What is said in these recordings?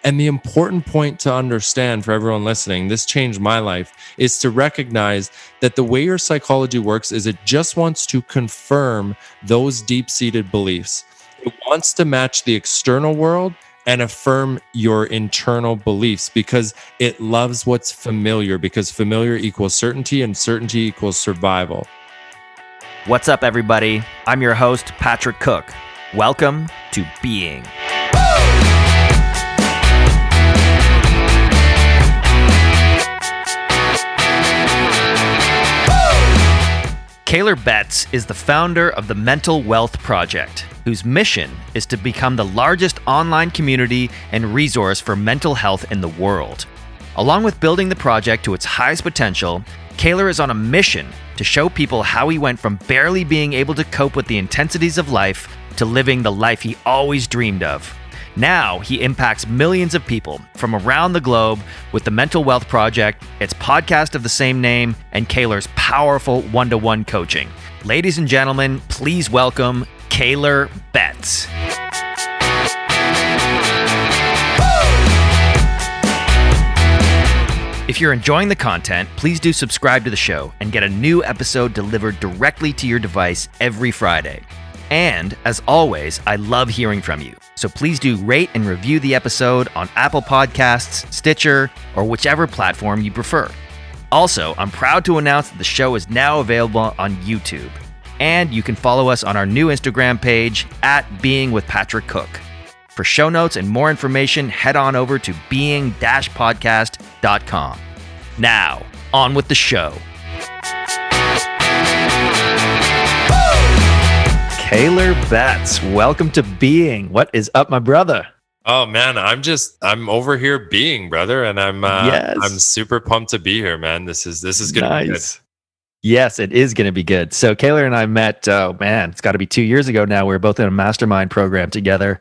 And the important point to understand for everyone listening, this changed my life, is to recognize that the way your psychology works is it just wants to confirm those deep-seated beliefs. It wants to match the external world and affirm your internal beliefs because it loves what's familiar, because familiar equals certainty and certainty equals survival. What's up, everybody? I'm your host, Patrick Cook. Welcome to Being. Kaylor Betts is the founder of the Mental Wealth Project, whose mission is to become the largest online community and resource for mental health in the world. Along with building the project to its highest potential, Kaylor is on a mission to show people how he went from barely being able to cope with the intensities of life to living the life he always dreamed of. Now, he impacts millions of people from around the globe with the Mental Wealth Project, its podcast of the same name, and Kaylor's powerful one-to-one coaching. Ladies and gentlemen, please welcome Kaylor Betts. If you're enjoying the content, please do subscribe to the show and get a new episode delivered directly to your device every Friday. And as always, I love hearing from you. So please do rate and review the episode on Apple Podcasts, Stitcher, or whichever platform you prefer. Also, I'm proud to announce that the show is now available on YouTube. And you can follow us on our new Instagram page @beingwithpatrickcook. For show notes and more information, head on over to being-podcast.com. Now, on with the show. Kaylor Betts, welcome to Being. What is up, my brother? Oh man, I'm over here being, brother, and I'm super pumped to be here, man. This is gonna be good. Yes, it is gonna be good. So Kaylor and I met, it's got to be 2 years ago now. We were both in a mastermind program together,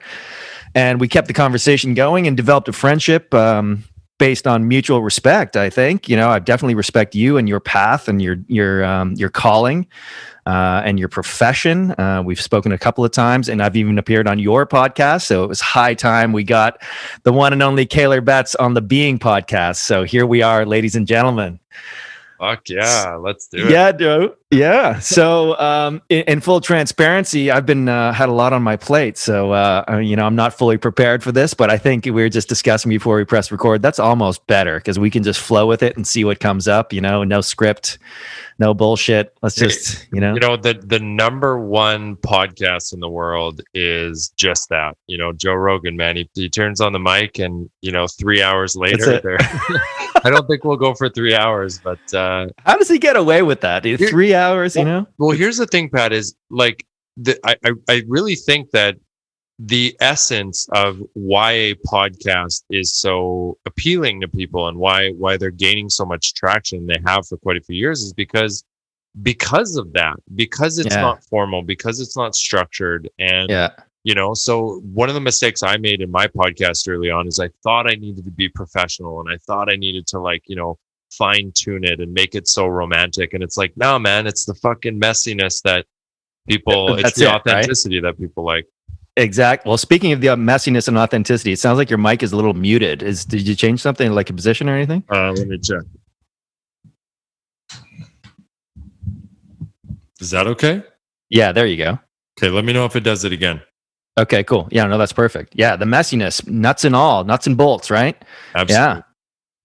and we kept the conversation going and developed a friendship based on mutual respect. I think I definitely respect you and your path and your calling. And your profession. We've spoken a couple of times, and I've even appeared on your podcast. So it was high time we got the one and only Kaylor Betts on the Being podcast. So here we are, ladies and gentlemen. Fuck yeah, let's do it. Yeah, dude. Yeah. So in full transparency, I've been had a lot on my plate. So I'm not fully prepared for this, but I think we were just discussing before we press record. That's almost better because we can just flow with it and see what comes up. No script. No bullshit. Let's just, the number one podcast in the world is just that. Joe Rogan, man, he turns on the mic and, 3 hours later, I don't think we'll go for 3 hours, but how does he get away with that? 3 hours, Well, here's the thing, Pat, is like I really think that the essence of why a podcast is so appealing to people and why they're gaining so much traction they have for quite a few years is because of that, because it's not formal, because it's not structured. And, so one of the mistakes I made in my podcast early on is I thought I needed to be professional and I thought I needed to fine tune it and make it so romantic. And it's like, no, man, it's the fucking messiness that people, it's the authenticity that people like. Exactly. Well, speaking of the messiness and authenticity, it sounds like your mic is a little muted. Did you change something like a position or anything? Let me check. Is that okay? Yeah, there you go. Okay, let me know if it does it again. Okay, cool. Yeah, no, that's perfect. Yeah, the messiness, nuts and bolts, right? Absolutely.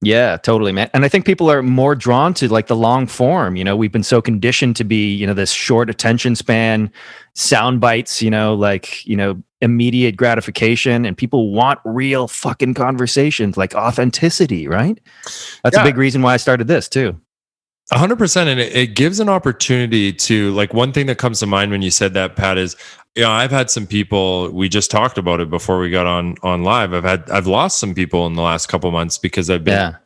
Yeah, totally, man. And I think people are more drawn to like the long form. We've been so conditioned to be, this short attention span, sound bites, immediate gratification, and people want real fucking conversations, like authenticity, right? That's a big reason why I started this too. 100%. And it gives an opportunity to, like, one thing that comes to mind when you said that, Pat, is, I've had some people, we just talked about it before we got on live. I've lost some people in the last couple of months because I've been,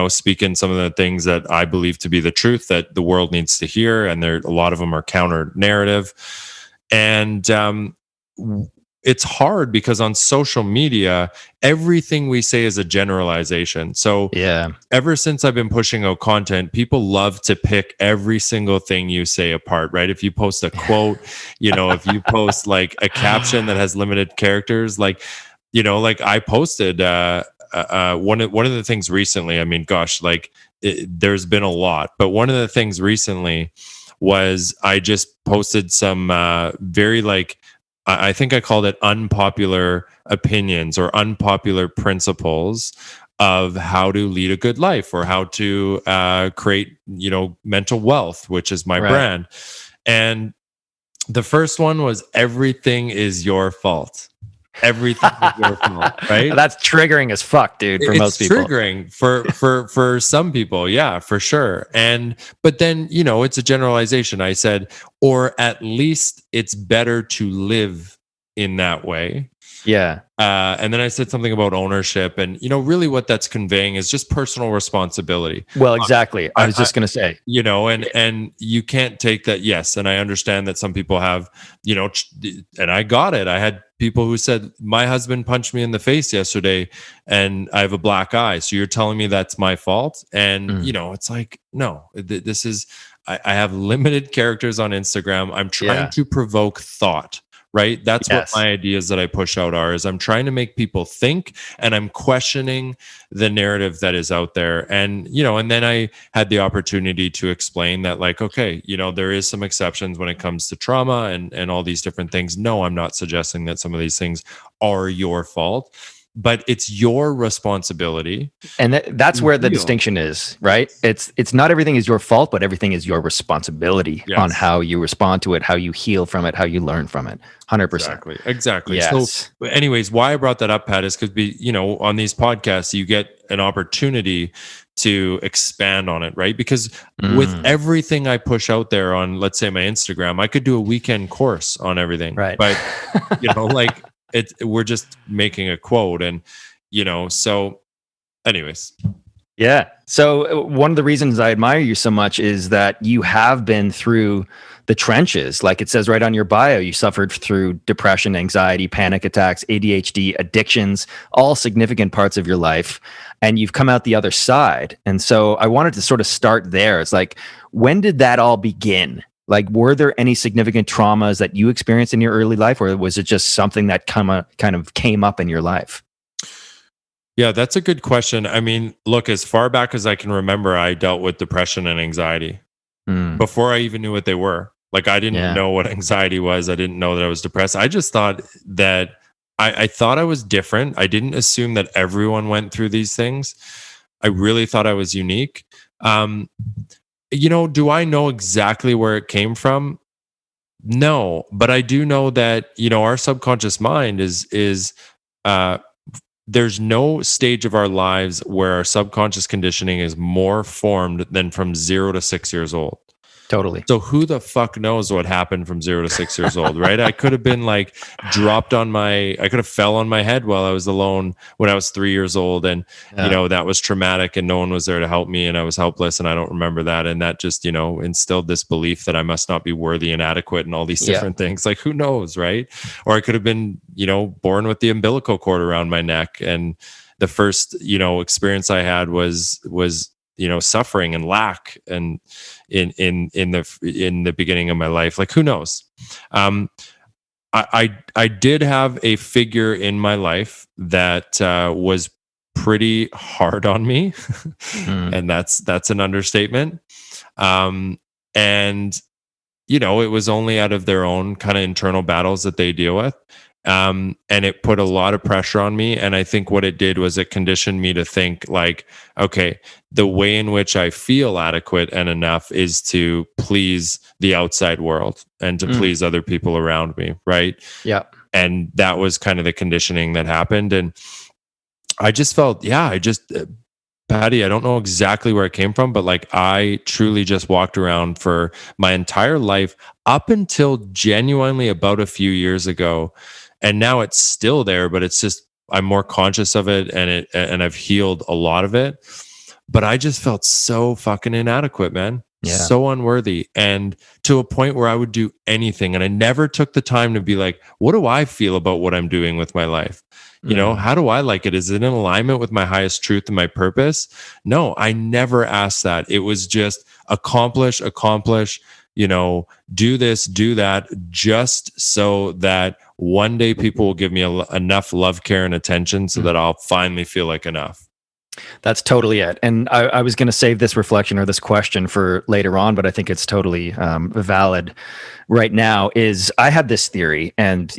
speaking some of the things that I believe to be the truth that the world needs to hear. And a lot of them are counter narrative. And, it's hard because on social media, everything we say is a generalization. So ever since I've been pushing out content, people love to pick every single thing you say apart, right? If you post a quote, if you post like a caption that has limited characters, like I posted one of the things recently, I mean, gosh, like there's been a lot, but one of the things recently was I just posted some very like, I think I called it unpopular opinions or unpopular principles of how to lead a good life or how to create, mental wealth, which is my brand. And the first one was everything is your fault. Everything is your fault, right? That's triggering as fuck, dude, for most people. It's triggering for some people, yeah, for sure. But then, it's a generalization. I said, or at least it's better to live in that way. Yeah. And then I said something about ownership, and really what that's conveying is just personal responsibility. Well, exactly. I was just going to say, and you can't take that. Yes, and I understand that some people have, and I got it. I had people who said my husband punched me in the face yesterday, and I have a black eye. So you're telling me that's my fault? And it's like, no, this is. I have limited characters on Instagram. I'm trying to provoke thought. Right. That's what my ideas that I push out are, is I'm trying to make people think, and I'm questioning the narrative that is out there. And, and then I had the opportunity to explain that, like, okay, there is some exceptions when it comes to trauma and all these different things. No, I'm not suggesting that some of these things are your fault, but it's your responsibility. And that's where the distinction is, right? It's not everything is your fault, but everything is your responsibility on how you respond to it, how you heal from it, how you learn from it. 100%. Exactly. Yes. So anyways, why I brought that up, Pat, is because on these podcasts, you get an opportunity to expand on it, right? Because with everything I push out there on, let's say, my Instagram, I could do a weekend course on everything. Right. But, like, we're just making a quote, and so anyways. Yeah. So one of the reasons I admire you so much is that you have been through the trenches. Like it says right on your bio, you suffered through depression, anxiety, panic attacks, ADHD, addictions, all significant parts of your life, and you've come out the other side. And so I wanted to sort of start there. It's like, when did that all begin? Like, were there any significant traumas that you experienced in your early life, or was it just something that kind of came up in your life? Yeah, that's a good question. I mean, look, as far back as I can remember, I dealt with depression and anxiety before I even knew what they were. Like, I didn't know what anxiety was. I didn't know that I was depressed. I just thought that I thought I was different. I didn't assume that everyone went through these things. I really thought I was unique. Do I know exactly where it came from? No, but I do know that, our subconscious mind is there's no stage of our lives where our subconscious conditioning is more formed than from 0 to 6 years old. Totally. So who the fuck knows what happened from 0 to 6 years old, right? I could have been like I could have fell on my head while I was alone when I was 3 years old. And, that was traumatic, and no one was there to help me, and I was helpless, and I don't remember that. And that just, instilled this belief that I must not be worthy and adequate and all these different things. Like, who knows, right? Or I could have been, born with the umbilical cord around my neck. And the first, experience I had was suffering and lack, and in the beginning of my life. Like, who knows? I did have a figure in my life that was pretty hard on me, and that's an understatement. And it was only out of their own kind of internal battles that they deal with. And it put a lot of pressure on me. And I think what it did was it conditioned me to think like, okay, the way in which I feel adequate and enough is to please the outside world and to please other people around me. Right. Yeah. And that was kind of the conditioning that happened. And I just felt, Patty, I don't know exactly where it came from, but like I truly just walked around for my entire life up until genuinely about a few years ago. And now it's still there, but it's just, I'm more conscious of it, and I've healed a lot of it. But I just felt so fucking inadequate, man. Yeah. So unworthy. And to a point where I would do anything. And I never took the time to be like, what do I feel about what I'm doing with my life? How do I like it? Is it in alignment with my highest truth and my purpose? No, I never asked that. It was just accomplish, do this, do that, just so that one day people will give me enough love, care, and attention so that I'll finally feel like enough. That's totally it. And I was going to save this reflection or this question for later on, but I think it's totally valid right now. Is I had this theory, and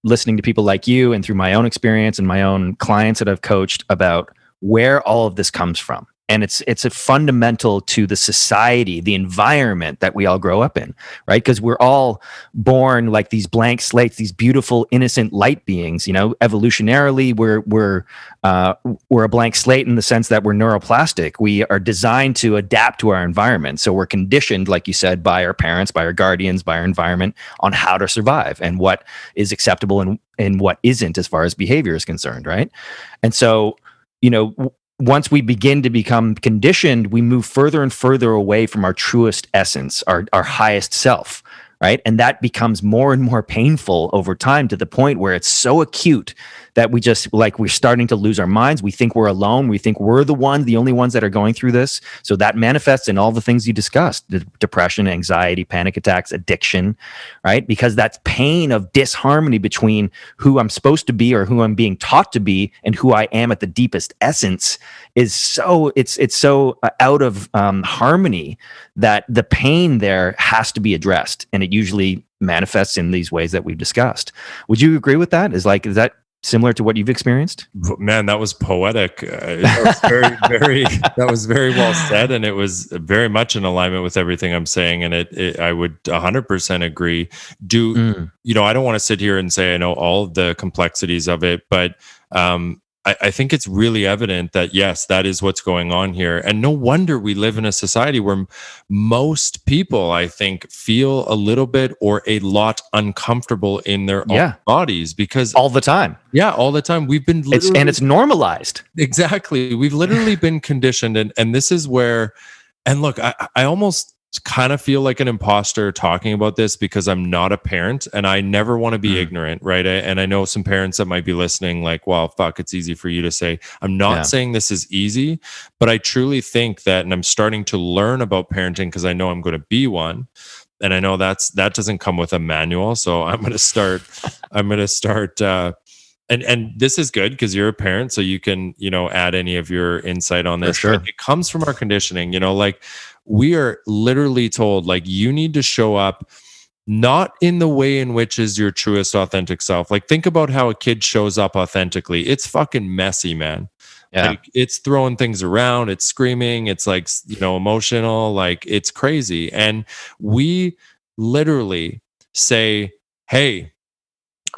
listening to people like you and through my own experience and my own clients that I've coached about where all of this comes from. And it's a fundamental to the society, the environment that we all grow up in, right? Because we're all born like these blank slates, these beautiful, innocent light beings. Evolutionarily, we're a blank slate in the sense that we're neuroplastic. We are designed to adapt to our environment. So we're conditioned, like you said, by our parents, by our guardians, by our environment on how to survive and what is acceptable and what isn't as far as behavior is concerned, right? And so, once we begin to become conditioned, we move further and further away from our truest essence, our highest self, right? And that becomes more and more painful over time to the point where it's so acute that we're starting to lose our minds. We think we're alone. We think we're the only ones that are going through this. So that manifests in all the things you discussed: the depression, anxiety, panic attacks, addiction, right? Because that's pain of disharmony between who I'm supposed to be or who I'm being taught to be and who I am at the deepest essence is so out of harmony that the pain there has to be addressed, and it usually manifests in these ways that we've discussed. Would you agree with that? Is that similar to what you've experienced? Man, that was poetic. That was that was very well said, and it was very much in alignment with everything I'm saying. And I would 100% agree. I don't want to sit here and say I know all of the complexities of it, but I think it's really evident that, yes, that is what's going on here. And no wonder we live in a society where most people, I think, feel a little bit or a lot uncomfortable in their own bodies, because all the time. Yeah, all the time. We've been it's normalized. Exactly. We've literally been conditioned. And this is where, and look, I almost kind of feel like an imposter talking about this because I'm not a parent and I never want to be ignorant, right? And I know some parents that might be listening like, well, fuck, it's easy for you to say. I'm not saying this is easy, but I truly think that, and I'm starting to learn about parenting because I know I'm going to be one. And I know that doesn't come with a manual. So I'm going to start, and this is good because you're a parent, so you can, add any of your insight on this. For sure. It comes from our conditioning, like we are literally told, like, you need to show up not in the way in which is your truest authentic self. Like, think about how a kid shows up authentically. It's fucking messy, man. Yeah. Like, it's throwing things around, it's screaming, it's like, emotional, like it's crazy. And we literally say, hey,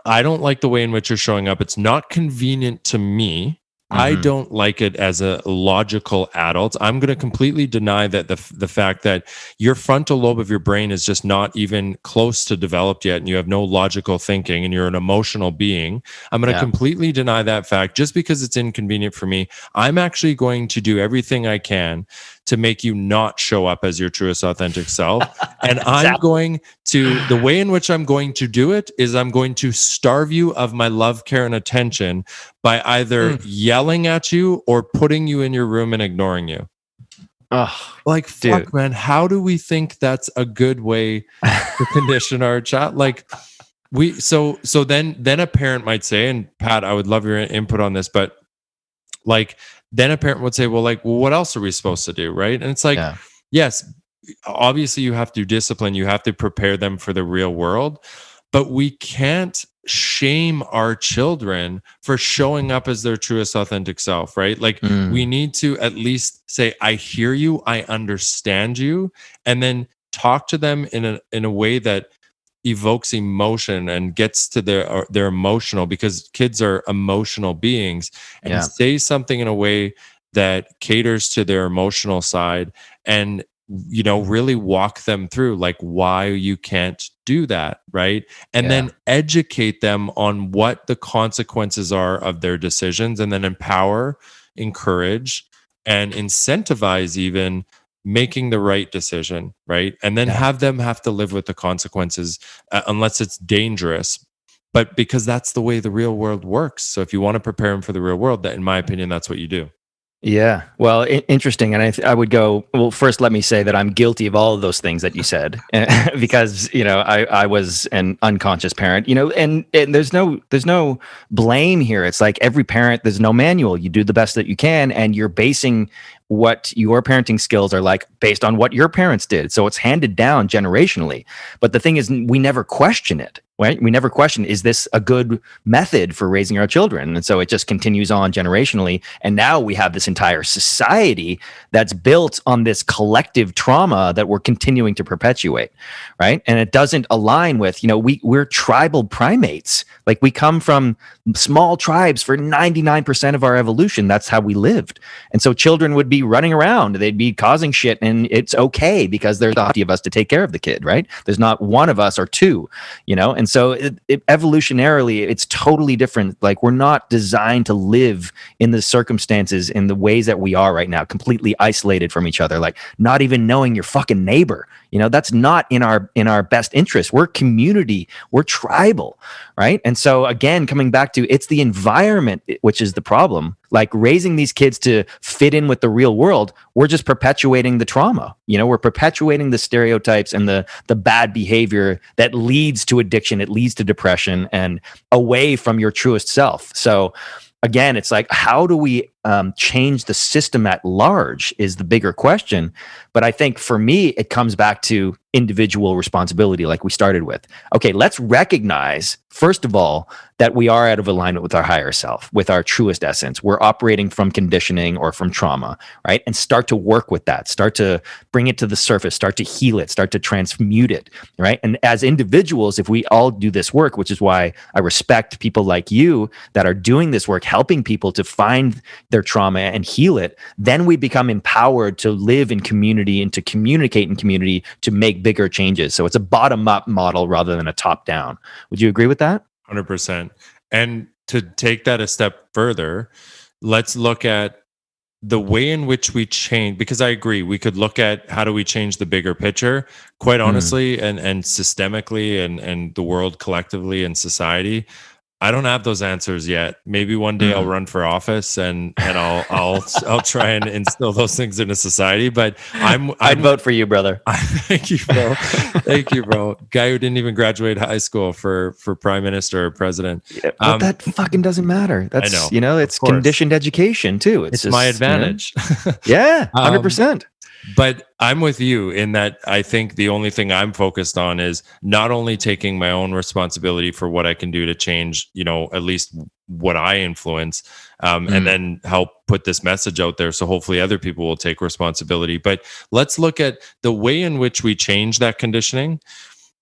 I don't like the way in which you're showing up. It's not convenient to me. I don't like it as a logical adult. I'm going to completely deny that the fact that your frontal lobe of your brain is just not even close to developed yet, and you have no logical thinking, and you're an emotional being. I'm going to completely deny that fact just because it's inconvenient for me. I'm actually going to do everything I can to make you not show up as your truest authentic self. And I'm going to, the way in which I'm going to do it is I'm going to starve you of my love, care, and attention by either yelling at you or putting you in your room and ignoring you. Like, fuck, dude, man, how do we think that's a good way to condition our child? Like, so then a parent might say, and Pat, I would love your input on this, but like, then a parent would say, well, what else are we supposed to do? Right. And it's like, yes, obviously you have to discipline, you have to prepare them for the real world, but we can't shame our children for showing up as their truest authentic self, right? Like, we need to at least say, I hear you, I understand you, and then talk to them in a way that evokes emotion and gets to their emotional, because kids are emotional beings, and say something in a way that caters to their emotional side, and really walk them through like why you can't do that, right? And then educate them on what the consequences are of their decisions, and then empower, encourage, and incentivize even making the right decision, right? And then have them have to live with the consequences unless it's dangerous. But because that's the way the real world works. So if you want to prepare them for the real world, that, in my opinion, that's what you do. Yeah. Well, interesting. And I would go, well, first, let me say that I'm guilty of all of those things that you said because, I was an unconscious parent, and there's no blame here. It's like every parent, there's no manual. You do the best that you can, and you're basing what your parenting skills are like based on what your parents did. So it's handed down generationally. But the thing is, we never question it. Right? We never question, is this a good method for raising our children? And so it just continues on generationally. And now we have this entire society that's built on this collective trauma that we're continuing to perpetuate. Right. And it doesn't align with, we're tribal primates. Like we come from small tribes for 99% of our evolution. That's how we lived. And so children would be running around, they'd be causing shit, and it's okay because there's 50 of us to take care of the kid, right? There's not one of us or two, and so evolutionarily, it's totally different. Like we're not designed to live in the circumstances in the ways that we are right now, completely isolated from each other, like not even knowing your fucking neighbor. That's not in our best interest. We're community, we're tribal, right? And so again, coming back to, it's the environment which is the problem. Like raising these kids to fit in with the real world, we're just perpetuating the trauma. We're perpetuating the stereotypes and the bad behavior that leads to addiction, it leads to depression and away from your truest self. So again, it's like, how do we change the system at large is the bigger question. But I think for me, it comes back to individual responsibility, like we started with. Okay, let's recognize, first of all, that we are out of alignment with our higher self, with our truest essence. We're operating from conditioning or from trauma, right? And start to work with that, start to bring it to the surface, start to heal it, start to transmute it, right? And as individuals, if we all do this work, which is why I respect people like you that are doing this work, helping people to find their trauma and heal it, then we become empowered to live in community and to communicate in community to make bigger changes. So it's a bottom-up model rather than a top-down. Would you agree with that? 100%. And to take that a step further, let's look at the way in which we change, because I agree, we could look at how do we change the bigger picture, quite honestly, and systemically and the world collectively and society. I don't have those answers yet. Maybe one day I'll run for office and I'll try and instill those things into society. But I'd vote for you, brother. Thank you, bro. Thank you, bro. Guy who didn't even graduate high school for prime minister or president. Yeah, but that fucking doesn't matter. That's I know, it's conditioned education too. It's just my advantage. Yeah, 100%. But I'm with you in that I think the only thing I'm focused on is not only taking my own responsibility for what I can do to change, at least what I influence, and then help put this message out there. So hopefully other people will take responsibility. But let's look at the way in which we change that conditioning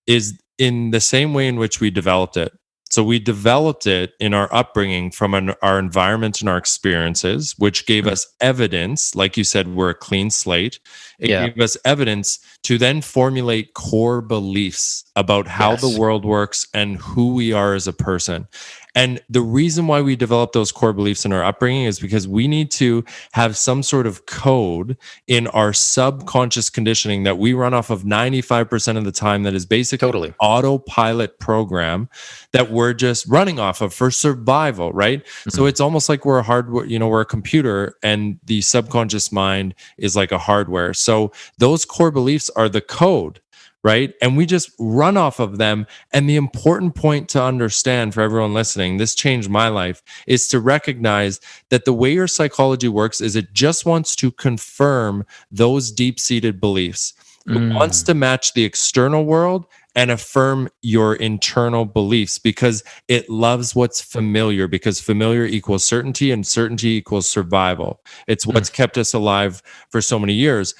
is in the same way in which we developed it. So we developed it in our upbringing from our environment and our experiences, which gave us evidence. Like you said, we're a clean slate. It gave us evidence to then formulate core beliefs about how the world works and who we are as a person. And the reason why we develop those core beliefs in our upbringing is because we need to have some sort of code in our subconscious conditioning that we run off of 95% of the time that is basically an autopilot program that we're just running off of for survival, right? So it's almost like we're a hardware, we're a computer and the subconscious mind is like a hardware. So those core beliefs are the code, right? And we just run off of them. And the important point to understand for everyone listening, this changed my life, is to recognize that the way your psychology works is it just wants to confirm those deep-seated beliefs. It wants to match the external world and affirm your internal beliefs because it loves what's familiar, because familiar equals certainty and certainty equals survival. It's what's kept us alive for so many years.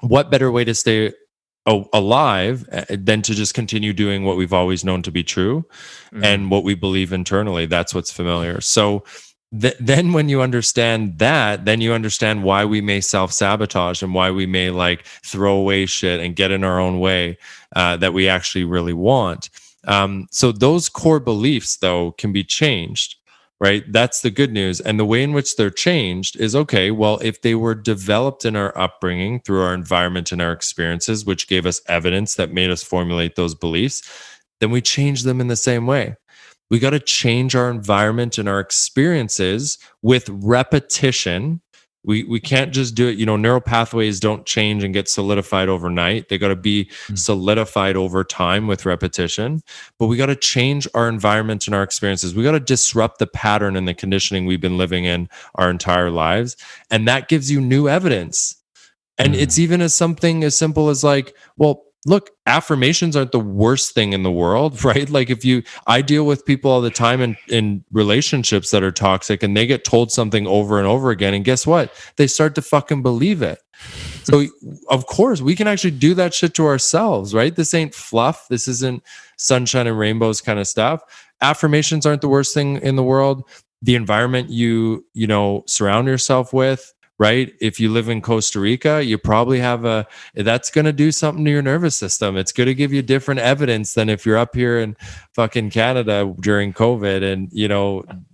What better way to stay alive than to just continue doing what we've always known to be true and what we believe internally? That's what's familiar. So then when you understand that, then you understand why we may self-sabotage and why we may like throw away shit and get in our own way that we actually really want. So those core beliefs though can be changed, right? That's the good news. And the way in which they're changed is, okay, well, if they were developed in our upbringing through our environment and our experiences, which gave us evidence that made us formulate those beliefs, then we change them in the same way. We got to change our environment and our experiences with repetition We can't just do it. Neural pathways don't change and get solidified overnight. They got to be solidified over time with repetition. But we got to change our environment and our experiences. We got to disrupt the pattern and the conditioning we've been living in our entire lives. And that gives you new evidence. And it's even as something as simple as like, well, look, affirmations aren't the worst thing in the world, right? Like I deal with people all the time in relationships that are toxic, and they get told something over and over again. And guess what? They start to fucking believe it. So of course we can actually do that shit to ourselves, right? This ain't fluff. This isn't sunshine and rainbows kind of stuff. Affirmations aren't the worst thing in the world. The environment you surround yourself with, right? If you live in Costa Rica, you probably have that's going to do something to your nervous system. It's going to give you different evidence than if you're up here in fucking Canada during COVID and,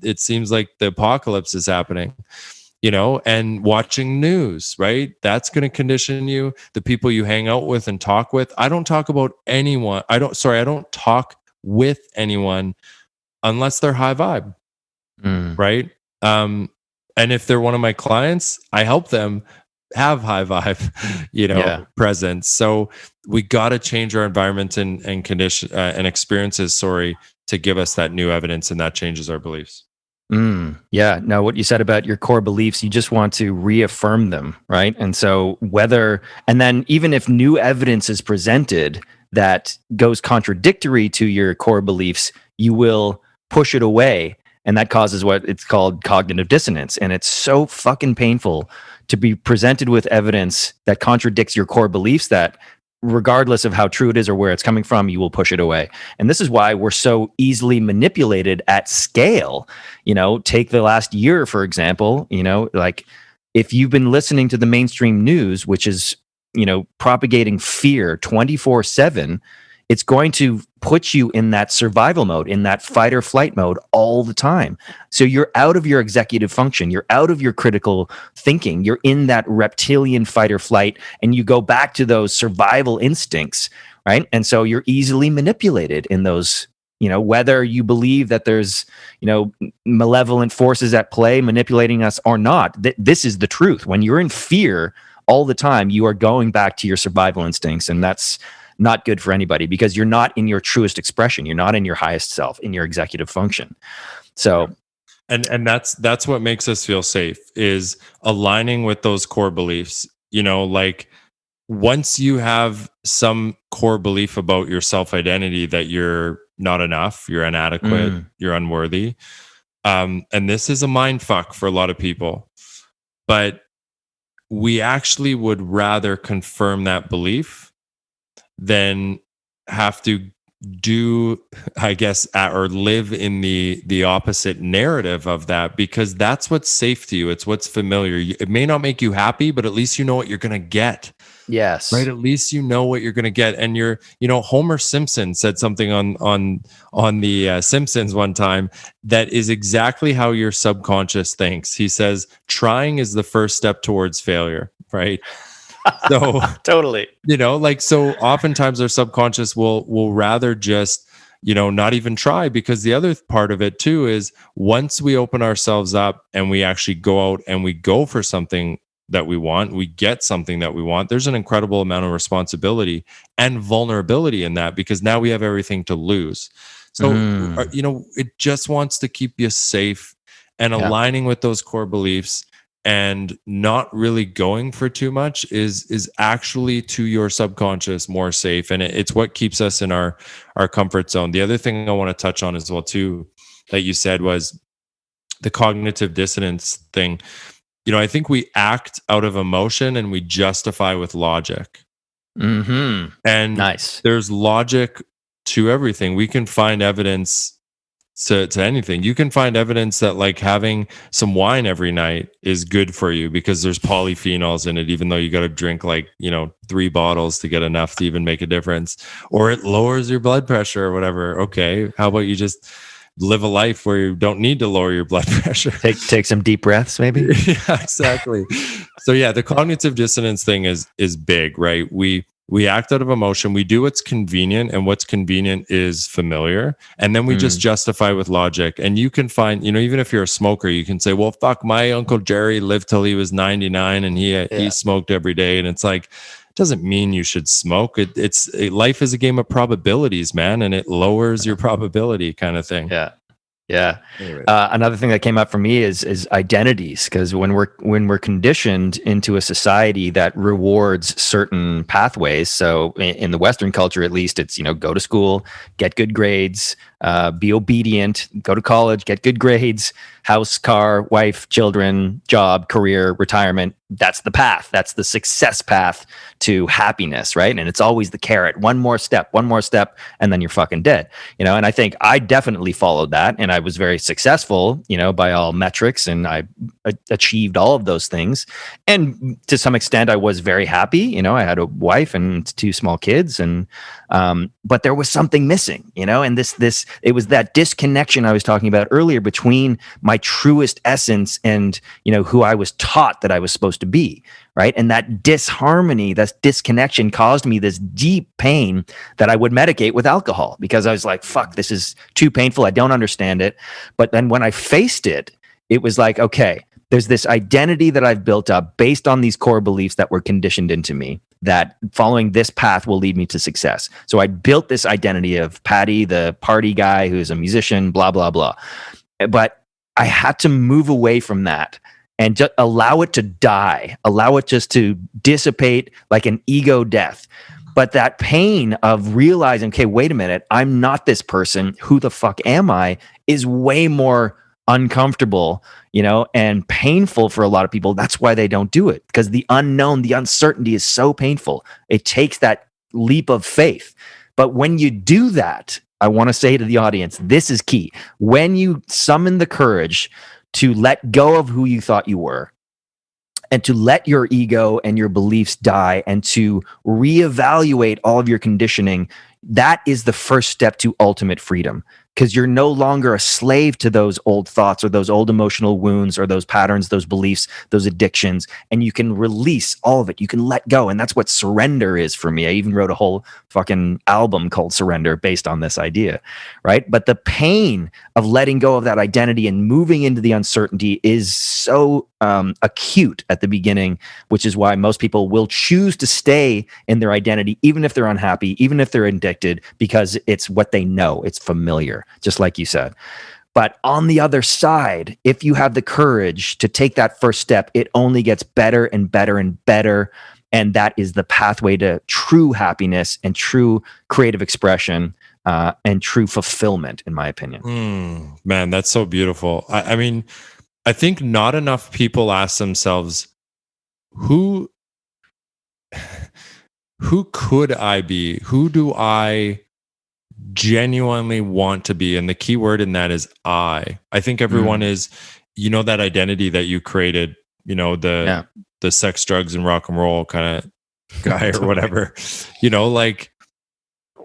it seems like the apocalypse is happening, and watching news, right? That's going to condition you. The people you hang out with and talk with. I don't talk with anyone unless they're high vibe, right? And if they're one of my clients, I help them have high vibe, presence. So we got to change our environment and condition and experiences, to give us that new evidence, and that changes our beliefs. Yeah. Now, what you said about your core beliefs, you just want to reaffirm them, right? And so and then even if new evidence is presented that goes contradictory to your core beliefs, you will push it away. And that causes what it's called cognitive dissonance. And it's so fucking painful to be presented with evidence that contradicts your core beliefs that regardless of how true it is or where it's coming from, you will push it away. And this is why we're so easily manipulated at scale. Take the last year, for example, like if you've been listening to the mainstream news, which is, propagating fear 24/7, it's going to put you in that survival mode, in that fight or flight mode all the time. So you're out of your executive function. You're out of your critical thinking. You're in that reptilian fight or flight, and you go back to those survival instincts, right? And so you're easily manipulated in those, whether you believe that there's, malevolent forces at play manipulating us or not. This is the truth. When you're in fear all the time, you are going back to your survival instincts, and that's not good for anybody because you're not in your truest expression. You're not in your highest self, in your executive function. So, and that's what makes us feel safe, is aligning with those core beliefs. Like once you have some core belief about your self-identity that you're not enough, you're inadequate, you're unworthy. And this is a mind fuck for a lot of people, but we actually would rather confirm that belief than have to do, I guess, or live in the opposite narrative of that, because that's what's safe to you. It's what's familiar. It may not make you happy, but at least you know what you're going to get. Yes. Right. At least you know what you're going to get. And Homer Simpson said something on the Simpsons one time that is exactly how your subconscious thinks. He says, trying is the first step towards failure. Right. So totally, so oftentimes our subconscious will rather just, not even try, because the other part of it too is once we open ourselves up and we actually go out and we go for something that we want, we get something that we want, there's an incredible amount of responsibility and vulnerability in that, because now we have everything to lose. So, it just wants to keep you safe and aligning with those core beliefs. And not really going for too much is actually to your subconscious more safe. And it's what keeps us in our comfort zone. The other thing I want to touch on as well too, that you said, was the cognitive dissonance thing. I think we act out of emotion and we justify with logic. And nice. There's logic to everything. We can find evidence to anything. You can find evidence that like having some wine every night is good for you because there's polyphenols in it, even though you got to drink 3 bottles to get enough to even make a difference, or it lowers your blood pressure or whatever. Okay, how about you just live a life where you don't need to lower your blood pressure? Take some deep breaths, maybe. Yeah, exactly. So the cognitive dissonance thing is big, right? We We act out of emotion. We do what's convenient, and what's convenient is familiar. And then we just justify with logic. And you can find, even if you're a smoker, you can say, well, fuck, my Uncle Jerry lived till he was 99 and he smoked every day. And it's like, it doesn't mean you should smoke. Life is a game of probabilities, man. And it lowers your probability kind of thing. Yeah. Yeah. Another thing that came up for me is identities, because when we're conditioned into a society that rewards certain pathways. So in the Western culture, at least, it's go to school, get good grades, be obedient, go to college, get good grades, house, car, wife, children, job, career, retirement. That's the path. That's the success path to happiness, right? And it's always the carrot. One more step, and then you're fucking dead. And I think I definitely followed that, and I was very successful, by all metrics, and I achieved all of those things. And to some extent, I was very happy. I had a wife and 2 small kids, and but there was something missing, and it was that disconnection I was talking about earlier between my truest essence and, who I was taught that I was supposed to be, right? And that disharmony, that disconnection caused me this deep pain that I would medicate with alcohol, because I was like, fuck, this is too painful. I don't understand it. But then when I faced it, it was like, okay, there's this identity that I've built up based on these core beliefs that were conditioned into me, that following this path will lead me to success. So I built this identity of Patty, the party guy who's a musician, blah, blah, blah. But I had to move away from that and just allow it to die, allow it just to dissipate like an ego death. But that pain of realizing, okay, wait a minute, I'm not this person. Who the fuck am I? Is way more uncomfortable, and painful for a lot of people. That's why they don't do it, because the unknown, the uncertainty is so painful. It takes that leap of faith. But when you do that, I want to say to the audience, this is key. When you summon the courage to let go of who you thought you were, and to let your ego and your beliefs die, and to reevaluate all of your conditioning, that is the first step to ultimate freedom. Because you're no longer a slave to those old thoughts or those old emotional wounds or those patterns, those beliefs, those addictions, and you can release all of it. You can let go. And that's what surrender is for me. I even wrote a whole fucking album called Surrender based on this idea, right? But the pain of letting go of that identity and moving into the uncertainty is so acute at the beginning, which is why most people will choose to stay in their identity, even if they're unhappy, even if they're addicted, because it's what they know. It's familiar, just like you said. But on the other side, if you have the courage to take that first step, it only gets better and better and better. And that is the pathway to true happiness and true creative expression and true fulfillment, in my opinion. Man, that's so beautiful. I mean, I think not enough people ask themselves, who could I be? Who do I genuinely want to be? And the key word in that is I think everyone is, that identity that you created, the sex, drugs, and rock and roll kind of guy or whatever, like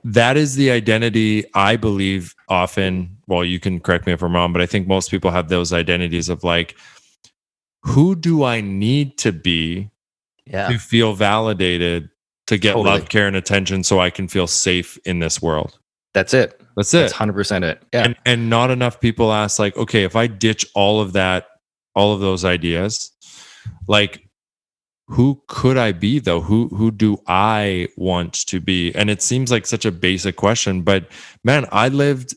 that is the identity I believe often. Well, you can correct me if I'm wrong, but I think most people have those identities of like, who do I need to be to feel validated, to get love, care, and attention so I can feel safe in this world? That's it. That's it. That's 100% it. Yeah. And not enough people ask like, okay, if I ditch all of that, all of those ideas, like, who could I be though? Who do I want to be? And it seems like such a basic question, but man, I lived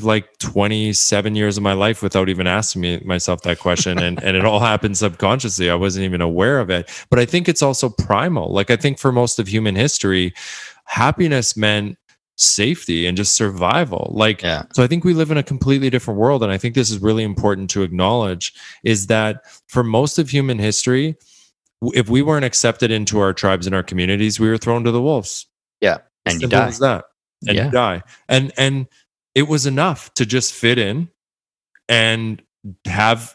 like 27 years of my life without even asking myself that question. And it all happened subconsciously. I wasn't even aware of it. But I think it's also primal. Like I think for most of human history, happiness meant safety and just survival. So I think we live in a completely different world. And I think this is really important to acknowledge, is that for most of human history, if we weren't accepted into our tribes and our communities, we were thrown to the wolves. Yeah. And you die. As that. And you die. And it was enough to just fit in and have,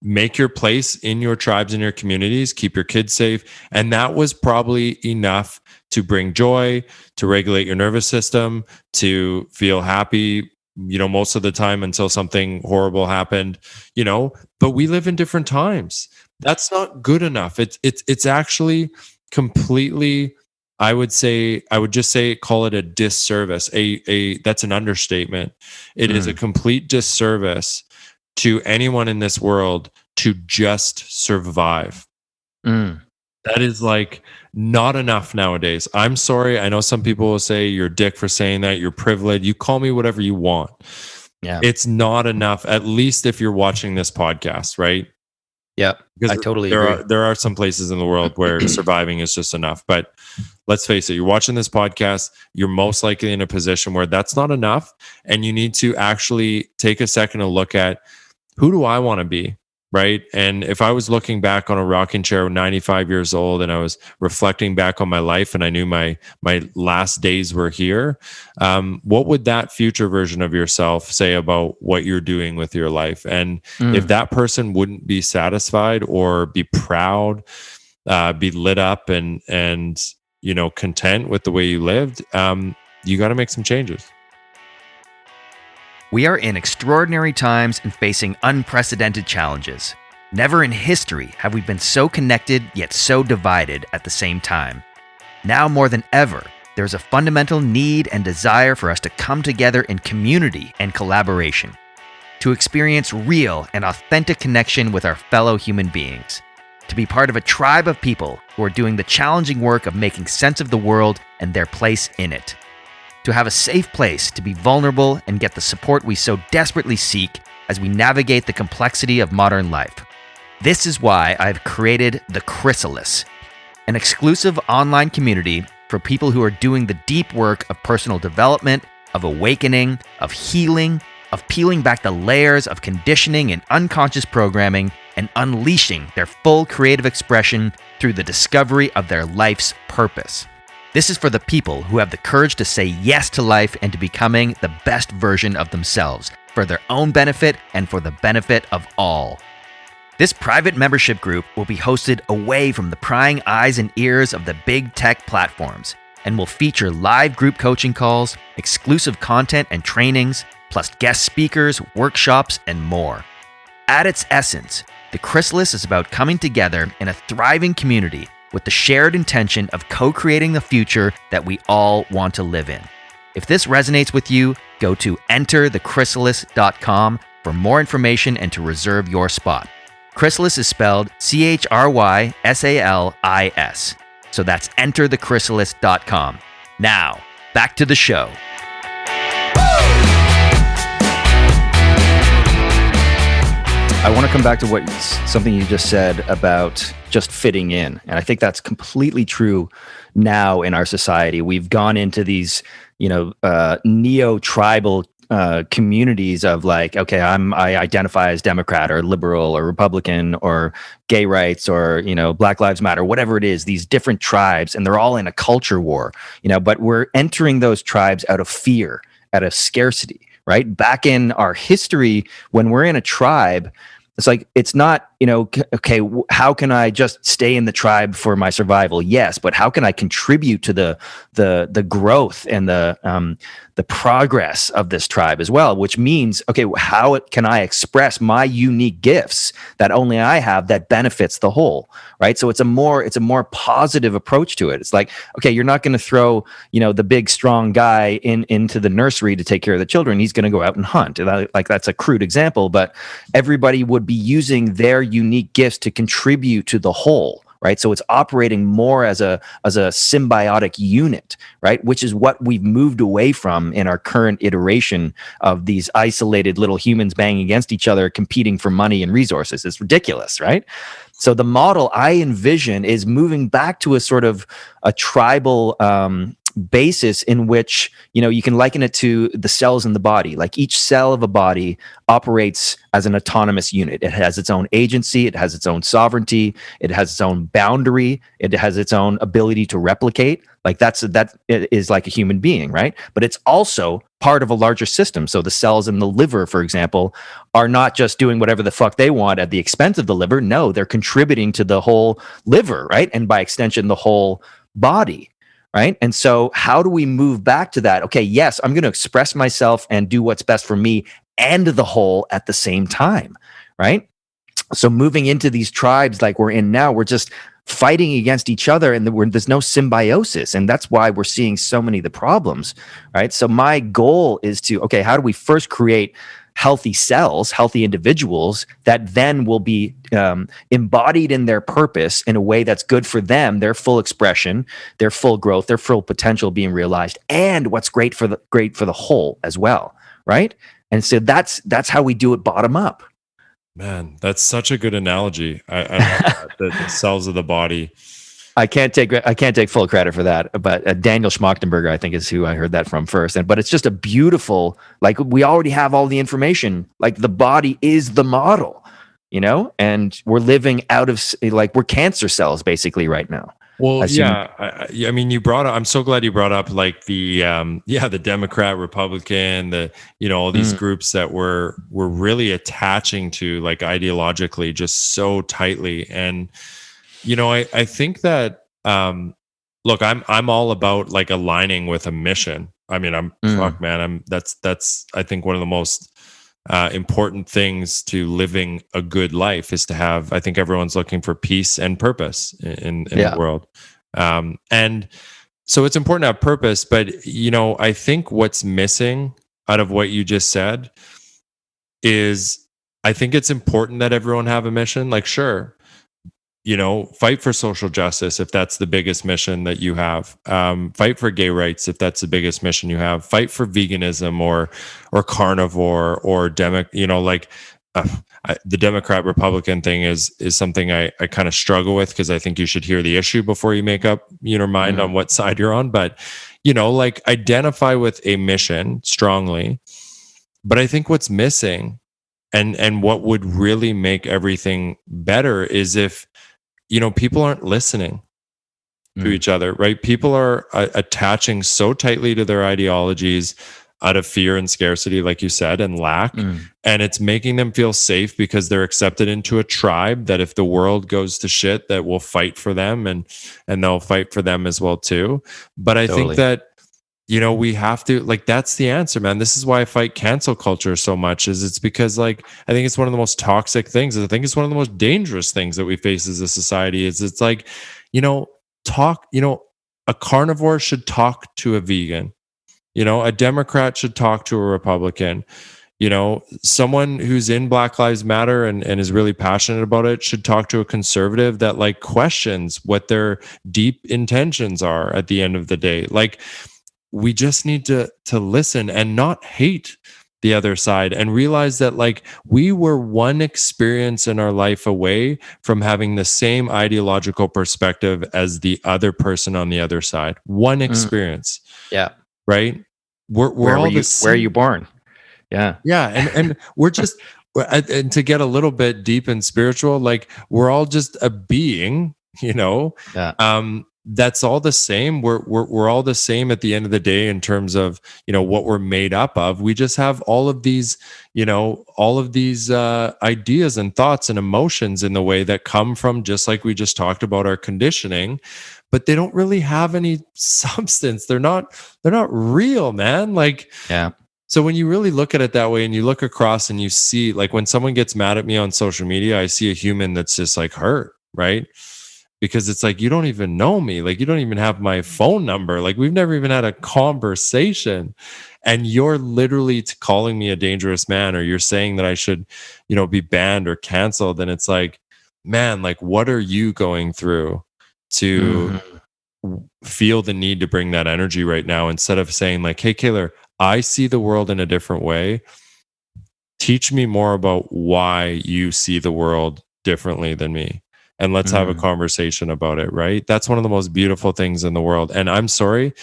make your place in your tribes and your communities, keep your kids safe. And that was probably enough to bring joy, to regulate your nervous system, to feel happy, most of the time until something horrible happened, but we live in different times. That's not good enough. It's actually completely, I would just say call it a disservice. That's an understatement. It is a complete disservice to anyone in this world to just survive. That is like not enough nowadays. I'm sorry. I know some people will say you're a dick for saying that. You're privileged. You call me whatever you want. Yeah. It's not enough, at least if you're watching this podcast, right? Yeah, Because I totally agree. There are some places in the world where surviving is just enough. But let's face it, you're watching this podcast, you're most likely in a position where that's not enough. And you need to actually take a second to look at, who do I want to be? Right. And if I was looking back on a rocking chair 95 years old and I was reflecting back on my life and I knew my last days were here, what would that future version of yourself say about what you're doing with your life? And if that person wouldn't be satisfied or be proud, be lit up and content with the way you lived, you got to make some changes. We are in extraordinary times and facing unprecedented challenges. Never in history have we been so connected yet so divided at the same time. Now more than ever, there's a fundamental need and desire for us to come together in community and collaboration, to experience real and authentic connection with our fellow human beings, to be part of a tribe of people who are doing the challenging work of making sense of the world and their place in it, to have a safe place to be vulnerable and get the support we so desperately seek as we navigate the complexity of modern life. This is why I've created The Chrysalis, an exclusive online community for people who are doing the deep work of personal development, of awakening, of healing, of peeling back the layers of conditioning and unconscious programming and unleashing their full creative expression through the discovery of their life's purpose. This is for the people who have the courage to say yes to life and to becoming the best version of themselves, for their own benefit and for the benefit of all. This private membership group will be hosted away from the prying eyes and ears of the big tech platforms and will feature live group coaching calls, exclusive content and trainings, plus guest speakers, workshops, and more. At its essence, The Chrysalis is about coming together in a thriving community with the shared intention of co-creating the future that we all want to live in. If this resonates with you, go to enterthechrysalis.com for more information and to reserve your spot. Chrysalis is spelled CHRYSALIS. So that's enterthechrysalis.com. Now, back to the show. I want to come back to something you just said about just fitting in. And I think that's completely true now in our society. We've gone into these, neo-tribal communities of like, okay, I identify as Democrat or liberal or Republican or gay rights or, Black Lives Matter, whatever it is, these different tribes, and they're all in a culture war, but we're entering those tribes out of fear, out of scarcity, right? Back in our history, when we're in a tribe, it's like, it's not, okay, how can I just stay in the tribe for my survival? Yes, but how can I contribute to the growth and the progress of this tribe as well? Which means, okay, how can I express my unique gifts that only I have that benefits the whole, right? So it's a more positive approach to it. It's like, okay, you're not going to throw, the big strong guy into the nursery to take care of the children. He's going to go out and hunt. Like, that's a crude example, but everybody would be using their unique gifts to contribute to the whole, right? So it's operating more as a symbiotic unit, right? Which is what we've moved away from in our current iteration of these isolated little humans banging against each other, competing for money and resources. It's ridiculous, right? So the model I envision is moving back to a sort of a tribal basis in which, you can liken it to the cells in the body. Like, each cell of a body operates as an autonomous unit. It has its own agency. It has its own sovereignty. It has its own boundary. It has its own ability to replicate. Like, that is like a human being, right? But it's also part of a larger system. So the cells in the liver, for example, are not just doing whatever the fuck they want at the expense of the liver. No, they're contributing to the whole liver, right? And by extension, the whole body. Right. And so how do we move back to that? Okay, yes, I'm going to express myself and do what's best for me and the whole at the same time. Right. So moving into these tribes like we're in now, we're just fighting against each other, and there's no symbiosis, and that's why we're seeing so many of the problems, right? So my goal is to, okay, how do we first create healthy cells, healthy individuals that then will be embodied in their purpose in a way that's good for them, their full expression, their full growth, their full potential being realized, and what's great for the whole as well, right? And so that's how we do it bottom up. Man, that's such a good analogy. I love that. The cells of the body. I can't take full credit for that, but Daniel Schmachtenberger, I think, is who I heard that from first. But it's just a beautiful, like, we already have all the information. Like, the body is the model, and we're living out of, like, we're cancer cells basically right now. Well, I mean, I'm so glad you brought up, like, the Democrat, Republican, all these groups that we're really attaching to, like, ideologically, just so tightly. And I think that, look, I'm all about, like, aligning with a mission. I mean, that's I think one of the most important things to living a good life is to have, I think everyone's looking for peace and purpose in the world. And so it's important to have purpose, but, I think what's missing out of what you just said is, I think it's important that everyone have a mission. Like, sure, fight for social justice if that's the biggest mission that you have. Fight for gay rights if that's the biggest mission you have. Fight for veganism or carnivore or the Democrat Republican thing is something I kind of struggle with, because I think you should hear the issue before you make up your mind on what side you're on. But like, identify with a mission strongly. But I think what's missing and what would really make everything better is if people aren't listening to each other, right? People are attaching so tightly to their ideologies out of fear and scarcity, like you said, and lack. And it's making them feel safe because they're accepted into a tribe that if the world goes to shit, that will fight for them and they'll fight for them as well too. But I think that, we have to, like, that's the answer, man. This is why I fight cancel culture so much, is it's because, like, I think it's one of the most toxic things. I think it's one of the most dangerous things that we face as a society. Is it's like, a carnivore should talk to a vegan, a Democrat should talk to a Republican, someone who's in Black Lives Matter and is really passionate about it should talk to a conservative that, like, questions what their deep intentions are at the end of the day. Like, we just need to listen and not hate the other side, and realize that, like, we were one experience in our life away from having the same ideological perspective as the other person on the other side. One experience. Yeah. Right? Where are you born? Yeah. Yeah. And we're just, and to get a little bit deep and spiritual, like, we're all just a being, that's all the same. We're all the same at the end of the day in terms of, what we're made up of. We just have all of these, ideas and thoughts and emotions in the way that come from, just like we just talked about, our conditioning, but they don't really have any substance. They're not real, man. Like, yeah. So when you really look at it that way and you look across and you see, like, when someone gets mad at me on social media, I see a human that's just, like, hurt, right? Because it's like, you don't even know me. Like, you don't even have my phone number. Like, we've never even had a conversation. And you're literally calling me a dangerous man, or you're saying that I should, be banned or canceled. And it's like, man, like, what are you going through to feel the need to bring that energy right now, instead of saying, like, hey, Kaylor, I see the world in a different way. Teach me more about why you see the world differently than me. And let's have a conversation about it, right? That's one of the most beautiful things in the world. And I'm sorry,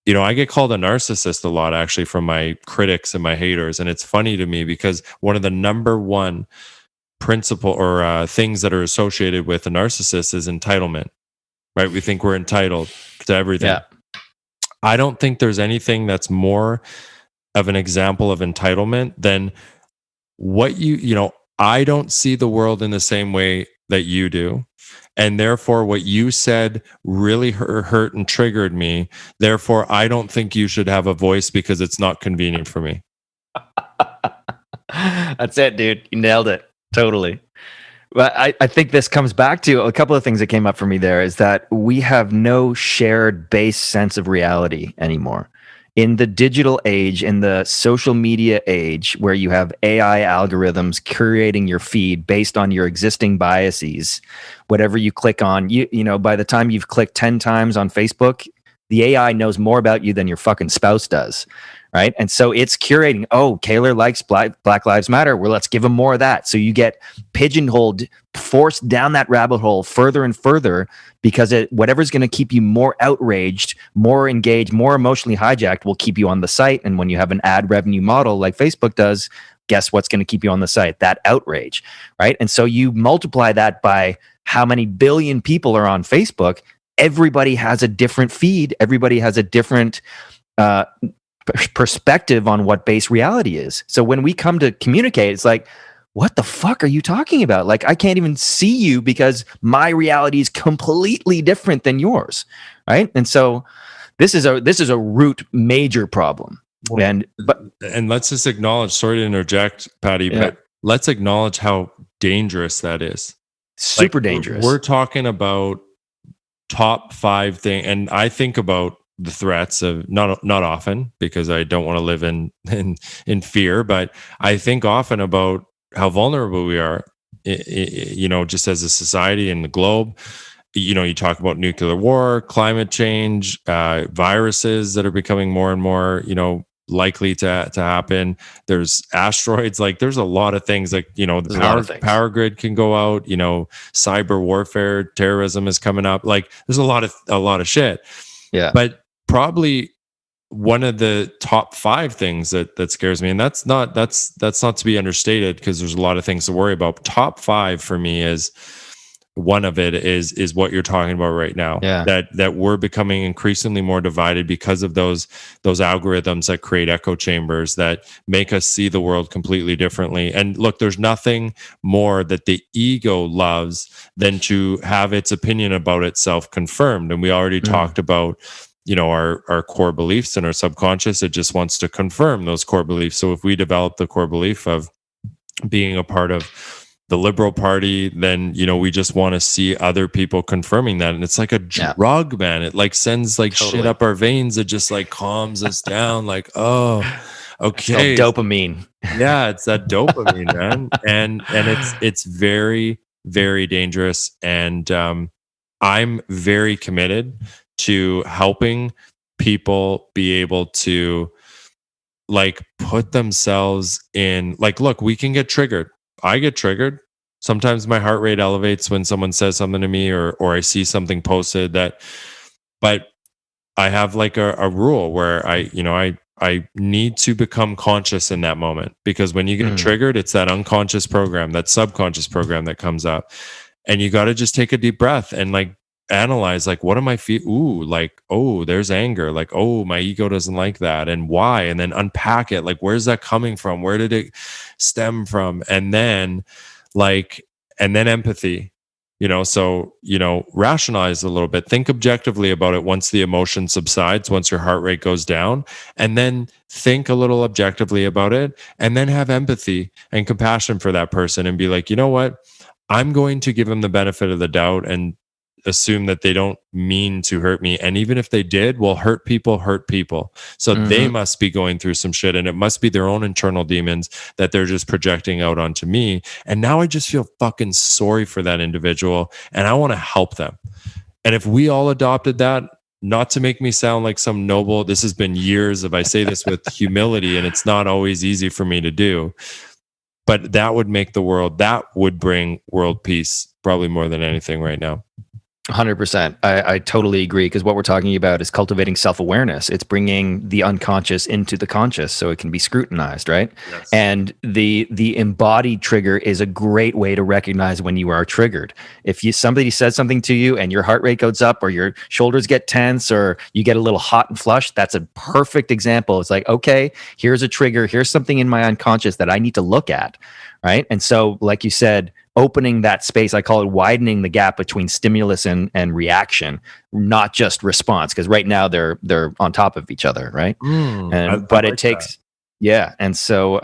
I get called a narcissist a lot, actually, from my critics and my haters. And it's funny to me because one of the number one principle or things that are associated with a narcissist is entitlement, right? We think we're entitled to everything. Yeah. I don't think there's anything that's more of an example of entitlement than what I don't see the world in the same way that you do. And therefore, what you said really hurt and triggered me. Therefore, I don't think you should have a voice because it's not convenient for me. That's it, dude. You nailed it. Totally. But I think this comes back to a couple of things that came up for me there is that we have no shared base sense of reality anymore. In the digital age, in the social media age, where you have AI algorithms curating your feed based on your existing biases, whatever you click on, you know, by the time you've clicked 10 times on Facebook, the AI knows more about you than your fucking spouse does. Right. And so it's curating, oh, Kaylor likes Black Lives Matter. Well, let's give him more of that. So you get pigeonholed, forced down that rabbit hole further and further because whatever's going to keep you more outraged, more engaged, more emotionally hijacked will keep you on the site. And when you have an ad revenue model like Facebook does, guess what's going to keep you on the site? That outrage. Right. And so you multiply that by how many billion people are on Facebook. Everybody has a different feed. Everybody has a different perspective on what base reality is. So when we come to communicate, it's like, what the fuck are you talking about? Like, I can't even see you because my reality is completely different than yours, right? And so this is a root major problem. And let's just acknowledge, sorry to interject, Patty, but let's acknowledge how dangerous that is. Super dangerous. We're talking about top 5 things, and I think about the threats of not often because I don't want to live in fear, but I think often about how vulnerable we are, you know, just as a society and the globe. You know, you talk about nuclear war, climate change, viruses that are becoming more and more, you know, likely to happen. There's asteroids, like there's a lot of things, like, you know, the power grid can go out, you know, cyber warfare, terrorism is coming up. Like there's a lot of shit. Yeah. But probably one of the top 5 things that scares me, and that's not to be understated because there's a lot of things to worry about. Top 5 for me is one of it is what you're talking about right now. Yeah. That we're becoming increasingly more divided because of those algorithms that create echo chambers that make us see the world completely differently. And look, there's nothing more that the ego loves than to have its opinion about itself confirmed. And we already talked about, you know, our core beliefs and our subconscious. It just wants to confirm those core beliefs. So if we develop the core belief of being a part of the Liberal Party, then, you know, we just want to see other people confirming that. And it's like a drug, man. It like sends like shit up our veins. It just like calms us down. Like, oh, okay. It's called dopamine. Yeah, it's that dopamine, man. And it's very, very dangerous. And I'm very committed to helping people be able to like put themselves in, like, look, we can get triggered. I get triggered. Sometimes my heart rate elevates when someone says something to me or I see something posted but I have like a rule where I need to become conscious in that moment, because when you get triggered, it's that unconscious program, that subconscious program that comes up, and you got to just take a deep breath and like analyze, like, what am I feeling? Ooh, like, oh, there's anger. Like, oh, my ego doesn't like that. And why? And then unpack it. Like, where's that coming from? Where did it stem from? And then empathy, you know, so, you know, rationalize a little bit, think objectively about it once the emotion subsides, once your heart rate goes down, and then think a little objectively about it, and then have empathy and compassion for that person and be like, you know what? I'm going to give them the benefit of the doubt and assume that they don't mean to hurt me. And even if they did, well, hurt people. So they must be going through some shit, and it must be their own internal demons that they're just projecting out onto me. And now I just feel fucking sorry for that individual, and I want to help them. And if we all adopted that, not to make me sound like some noble, this has been years of, I say this with humility, and it's not always easy for me to do, but that would make the world, that would bring world peace probably more than anything right now. 100%. I totally agree, because what we're talking about is cultivating self-awareness. It's bringing the unconscious into the conscious so it can be scrutinized, right? Yes. And the embodied trigger is a great way to recognize when you are triggered. If somebody says something to you and your heart rate goes up, or your shoulders get tense, or you get a little hot and flushed, that's a perfect example. It's like, okay, here's a trigger. Here's something in my unconscious that I need to look at, right? And so, like you said, opening that space, I call it widening the gap between stimulus and reaction, not just response, because right now they're on top of each other, right? But it takes, yeah. And so,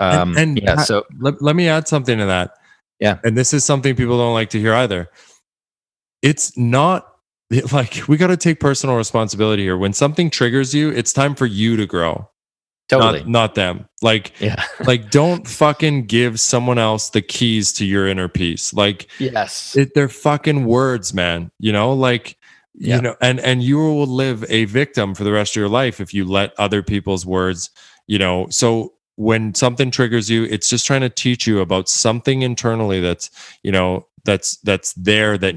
so let me add something to that. Yeah. And this is something people don't like to hear either. It's not like, we got to take personal responsibility here. When something triggers you, it's time for you to grow. Totally. Not them. Like, Yeah. like don't fucking give someone else the keys to your inner peace. Like, Yes. they're fucking words, man. Like, and you will live a victim for the rest of your life if you let other people's words, So when something triggers you, it's just trying to teach you about something internally that's there that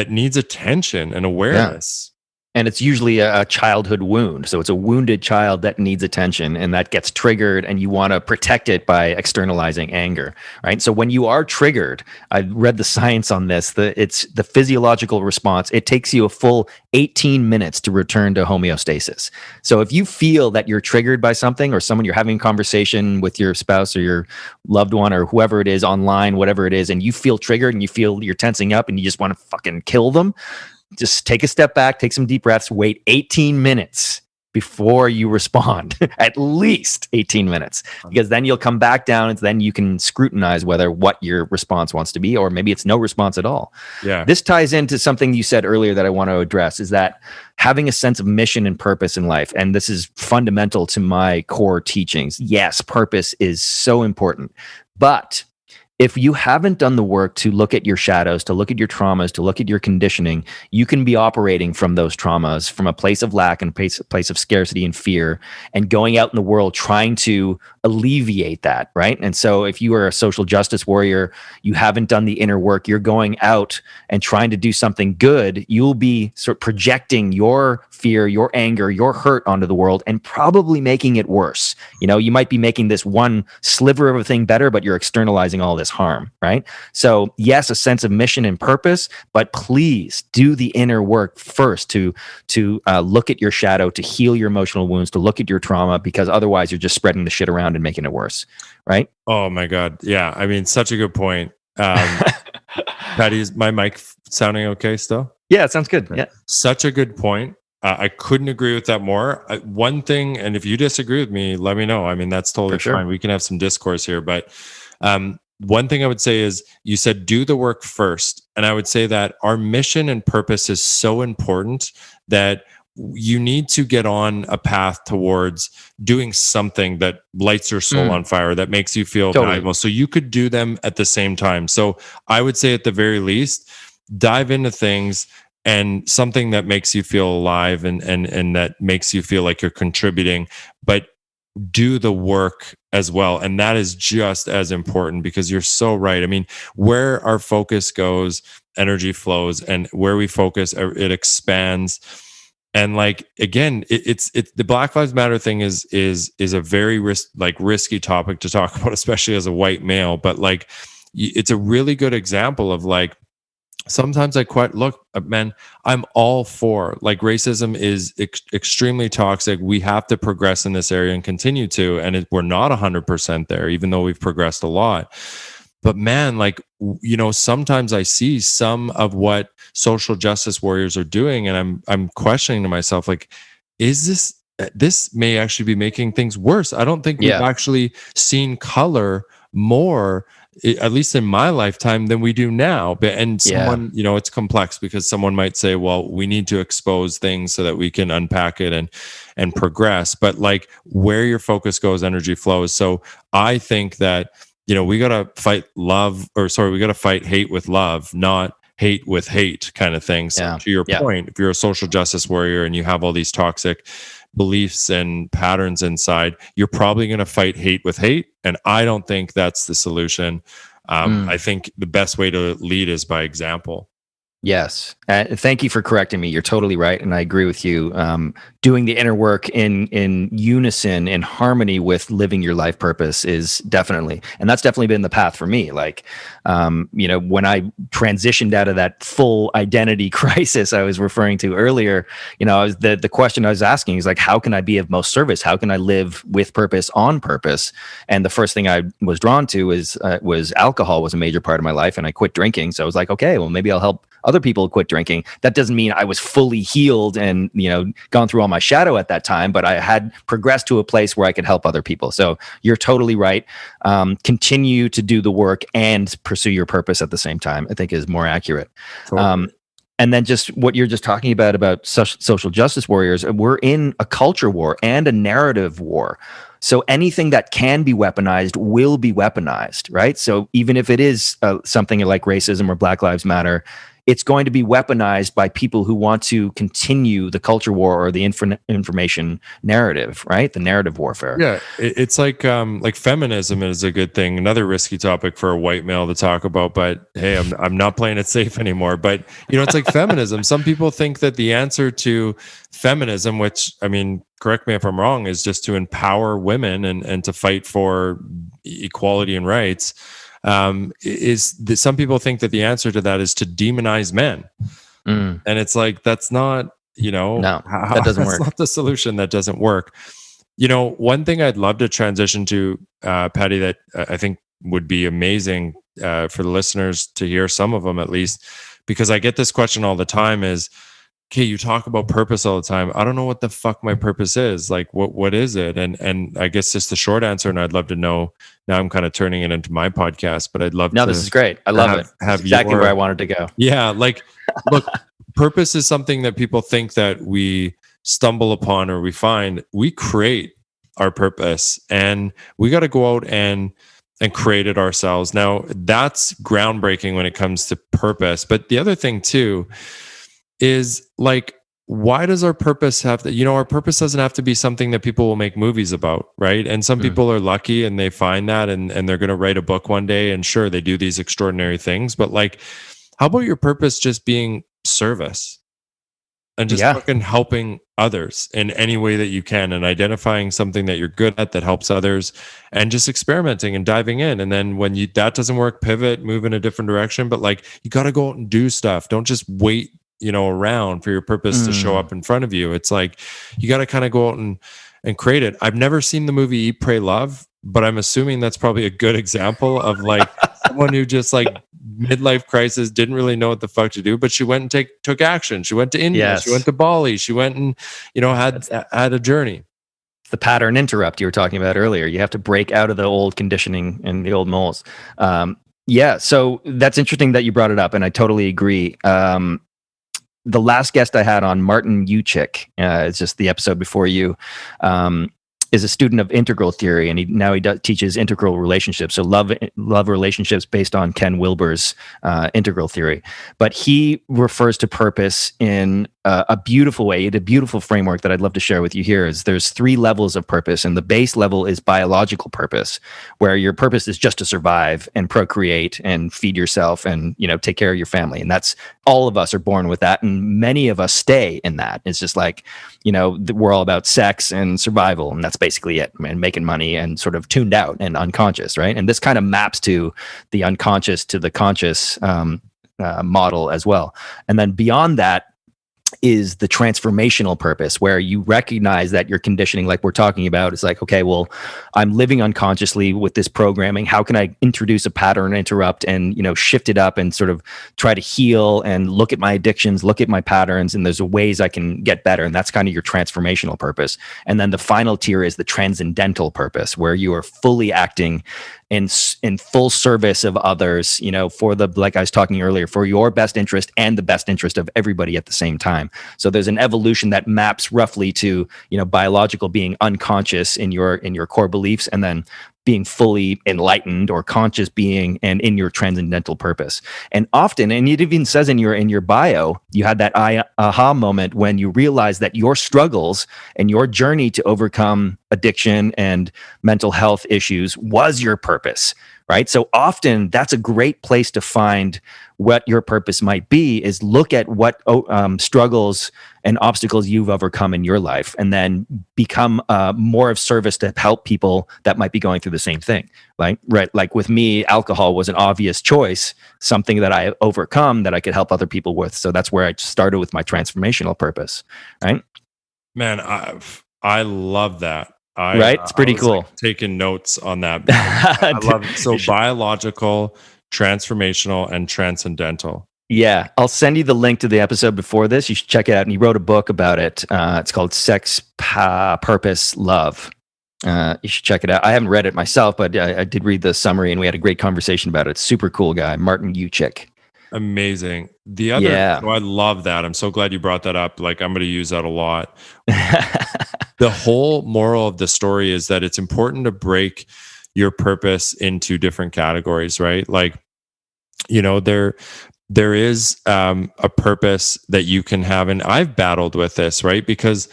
needs attention and awareness. And it's usually a childhood wound. So it's a wounded child that needs attention and that gets triggered, and you want to protect it by externalizing anger, right? So when you are triggered, I read the science on this, it's the physiological response. It takes you a full 18 minutes to return to homeostasis. So if you feel that you're triggered by something, or someone you're having a conversation with your spouse or your loved one or whoever it is online, whatever it is, and you feel triggered and you feel you're tensing up and you just want to fucking kill them, just take a step back, take some deep breaths, wait 18 minutes before you respond. At least 18 minutes, because then you'll come back down and then you can scrutinize whether what your response wants to be, or maybe it's no response at all. Yeah. This ties into something you said earlier that I want to address, is that having a sense of mission and purpose in life. And this is fundamental to my core teachings. Yes, purpose is so important, but if you haven't done the work to look at your shadows, to look at your traumas, to look at your conditioning, you can be operating from those traumas from a place of lack and a place of scarcity and fear, and going out in the world trying to alleviate that, right? And so if you are a social justice warrior, you haven't done the inner work, you're going out and trying to do something good, you'll be sort of projecting your fear, your anger, your hurt onto the world, and probably making it worse. You might be making this one sliver of a thing better, but you're externalizing all this harm, right? So yes, a sense of mission and purpose, but please do the inner work first to look at your shadow, to heal your emotional wounds, to look at your trauma, because otherwise you're just spreading the shit around and making it worse, right? Oh my God. Yeah. I mean, such a good point. Patty, is my mic sounding okay still? Yeah, it sounds good. Yeah. Such a good point. I couldn't agree with that more. One thing, and if you disagree with me, let me know. I mean, that's totally fine. We can have some discourse here, but one thing I would say is, you said do the work first. And I would say that our mission and purpose is so important that you need to get on a path towards doing something that lights your soul on fire, that makes you feel valuable. So you could do them at the same time. So I would say, at the very least, dive into things and something that makes you feel alive and that makes you feel like you're contributing, but do the work as well. And that is just as important, because you're so right. I mean, where our focus goes, energy flows, and where we focus, it expands. And like, again, it's the Black Lives Matter thing is a very risky topic to talk about, especially as a white male. But like, it's a really good example of like, sometimes I quite look, man, I'm all for, like, racism is extremely toxic. We have to progress in this area and continue to, and we're not 100% there, even though we've progressed a lot. But man, like, sometimes I see some of what social justice warriors are doing, and I'm questioning to myself, like, is this may actually be making things worse. I don't think we've actually seen color more, at least in my lifetime, than we do now. And someone, it's complex, because someone might say, well, we need to expose things so that we can unpack it and progress. But like, where your focus goes, energy flows. So I think that, we got to fight we got to fight hate with love, not hate with hate kind of thing. So to your point, if you're a social justice warrior and you have all these toxic beliefs and patterns inside, you're probably going to fight hate with hate. And I don't think that's the solution. I think the best way to lead is by example. Yes. Thank you for correcting me. You're totally right. And I agree with you. Doing the inner work in unison, in harmony with living your life purpose is definitely, and that's definitely been the path for me. Like, when I transitioned out of that full identity crisis I was referring to earlier, the question I was asking is like, how can I be of most service? How can I live with purpose, on purpose? And the first thing I was drawn to was alcohol was a major part of my life, and I quit drinking. So I was like, okay, well, maybe I'll help other people quit drinking. That doesn't mean I was fully healed and, gone through all my shadow at that time, but I had progressed to a place where I could help other people. So you're totally right. Continue to do the work and pursue your purpose at the same time, I think is more accurate. Totally. And then just what you're just talking about social justice warriors, we're in a culture war and a narrative war. So anything that can be weaponized will be weaponized, right? So even if it is something like racism or Black Lives Matter, it's going to be weaponized by people who want to continue the culture war or the information narrative, right? The narrative warfare. Yeah, it's like feminism is a good thing. Another risky topic for a white male to talk about, but hey, I'm not playing it safe anymore. But it's like feminism. Some people think that the answer to feminism, which I mean, correct me if I'm wrong, is just to empower women and to fight for equality and rights. Some people think that the answer to that is to demonize men, and it's like that's not that doesn't work. That's not the solution. That doesn't work. One thing I'd love to transition to, Patty, that I think would be amazing for the listeners to hear, some of them at least, because I get this question all the time is, okay, you talk about purpose all the time. I don't know what the fuck my purpose is. Like, what is it? And I guess just the short answer, and I'd love to know. Now I'm kind of turning it into my podcast, but I'd love to. No, this is great. I love it. That's exactly where I wanted to go. Yeah, like, look, purpose is something that people think that we stumble upon or we find. We create our purpose, and we got to go out and create it ourselves. Now, that's groundbreaking when it comes to purpose. But the other thing too is, like, why does our purpose have to, our purpose doesn't have to be something that people will make movies about, right? And some people are lucky and they find that and they're going to write a book one day, and sure, they do these extraordinary things. But like, how about your purpose just being service and just fucking helping others in any way that you can, and identifying something that you're good at that helps others, and just experimenting and diving in. And then when that doesn't work, pivot, move in a different direction. But like, you got to go out and do stuff. Don't just wait around for your purpose to show up in front of you. It's like, you got to kind of go out and create it. I've never seen the movie Eat, Pray, Love, but I'm assuming that's probably a good example of like someone who just like midlife crisis, didn't really know what the fuck to do, but she went and took action. She went to India, she went to Bali, she went and, had a journey. The pattern interrupt you were talking about earlier. You have to break out of the old conditioning and the old molds. So that's interesting that you brought it up, and I totally agree. The last guest I had on, Martin Uchik, it's just the episode before you, is a student of integral theory, and he teaches integral relationships. So love relationships based on Ken Wilber's integral theory. But he refers to purpose in a beautiful way. A beautiful framework that I'd love to share with you here is there's 3 levels of purpose, and the base level is biological purpose, where your purpose is just to survive and procreate and feed yourself and take care of your family. And that's, all of us are born with that, and many of us stay in that. It's just like, we're all about sex and survival, and that's basically it, and making money, and sort of tuned out and unconscious, right? And this kind of maps to the unconscious to the conscious model as well. And then beyond that is the transformational purpose, where you recognize that your conditioning, like we're talking about, is like, okay, well, I'm living unconsciously with this programming. How can I introduce a pattern, interrupt, and shift it up and sort of try to heal and look at my addictions, look at my patterns, and there's ways I can get better. And that's kind of your transformational purpose. And then the final tier is the transcendental purpose, where you are fully acting in full service of others, for like I was talking earlier, for your best interest and the best interest of everybody at the same time. So there's an evolution that maps roughly to, biological being unconscious in your core beliefs, and then being fully enlightened or conscious being and in your transcendental purpose. And often, and it even says in your bio, you had that aha moment when you realize that your struggles and your journey to overcome addiction and mental health issues was your purpose, right? So often that's a great place to find what your purpose might be, is look at what struggles and obstacles you've overcome in your life, and then become more of service to help people that might be going through the same thing. Right? Like with me, alcohol was an obvious choice, something that I overcome that I could help other people with. So that's where I started with my transformational purpose. Right? Man, I love that. Right? It's pretty cool. Like, taking notes on that. I love it. So biological, transformational, and transcendental. Yeah, I'll send you the link to the episode before this. You should check it out. And he wrote a book about it. It's called Sex, Purpose, Love. You should check it out. I haven't read it myself, but I did read the summary, and we had a great conversation about it. Super cool guy, Martin Uchik. Amazing. The other, so I love that. I'm so glad you brought that up. Like, I'm going to use that a lot. The whole moral of the story is that it's important to break your purpose into different categories, right? Like, there is a purpose that you can have. And I've battled with this, right? Because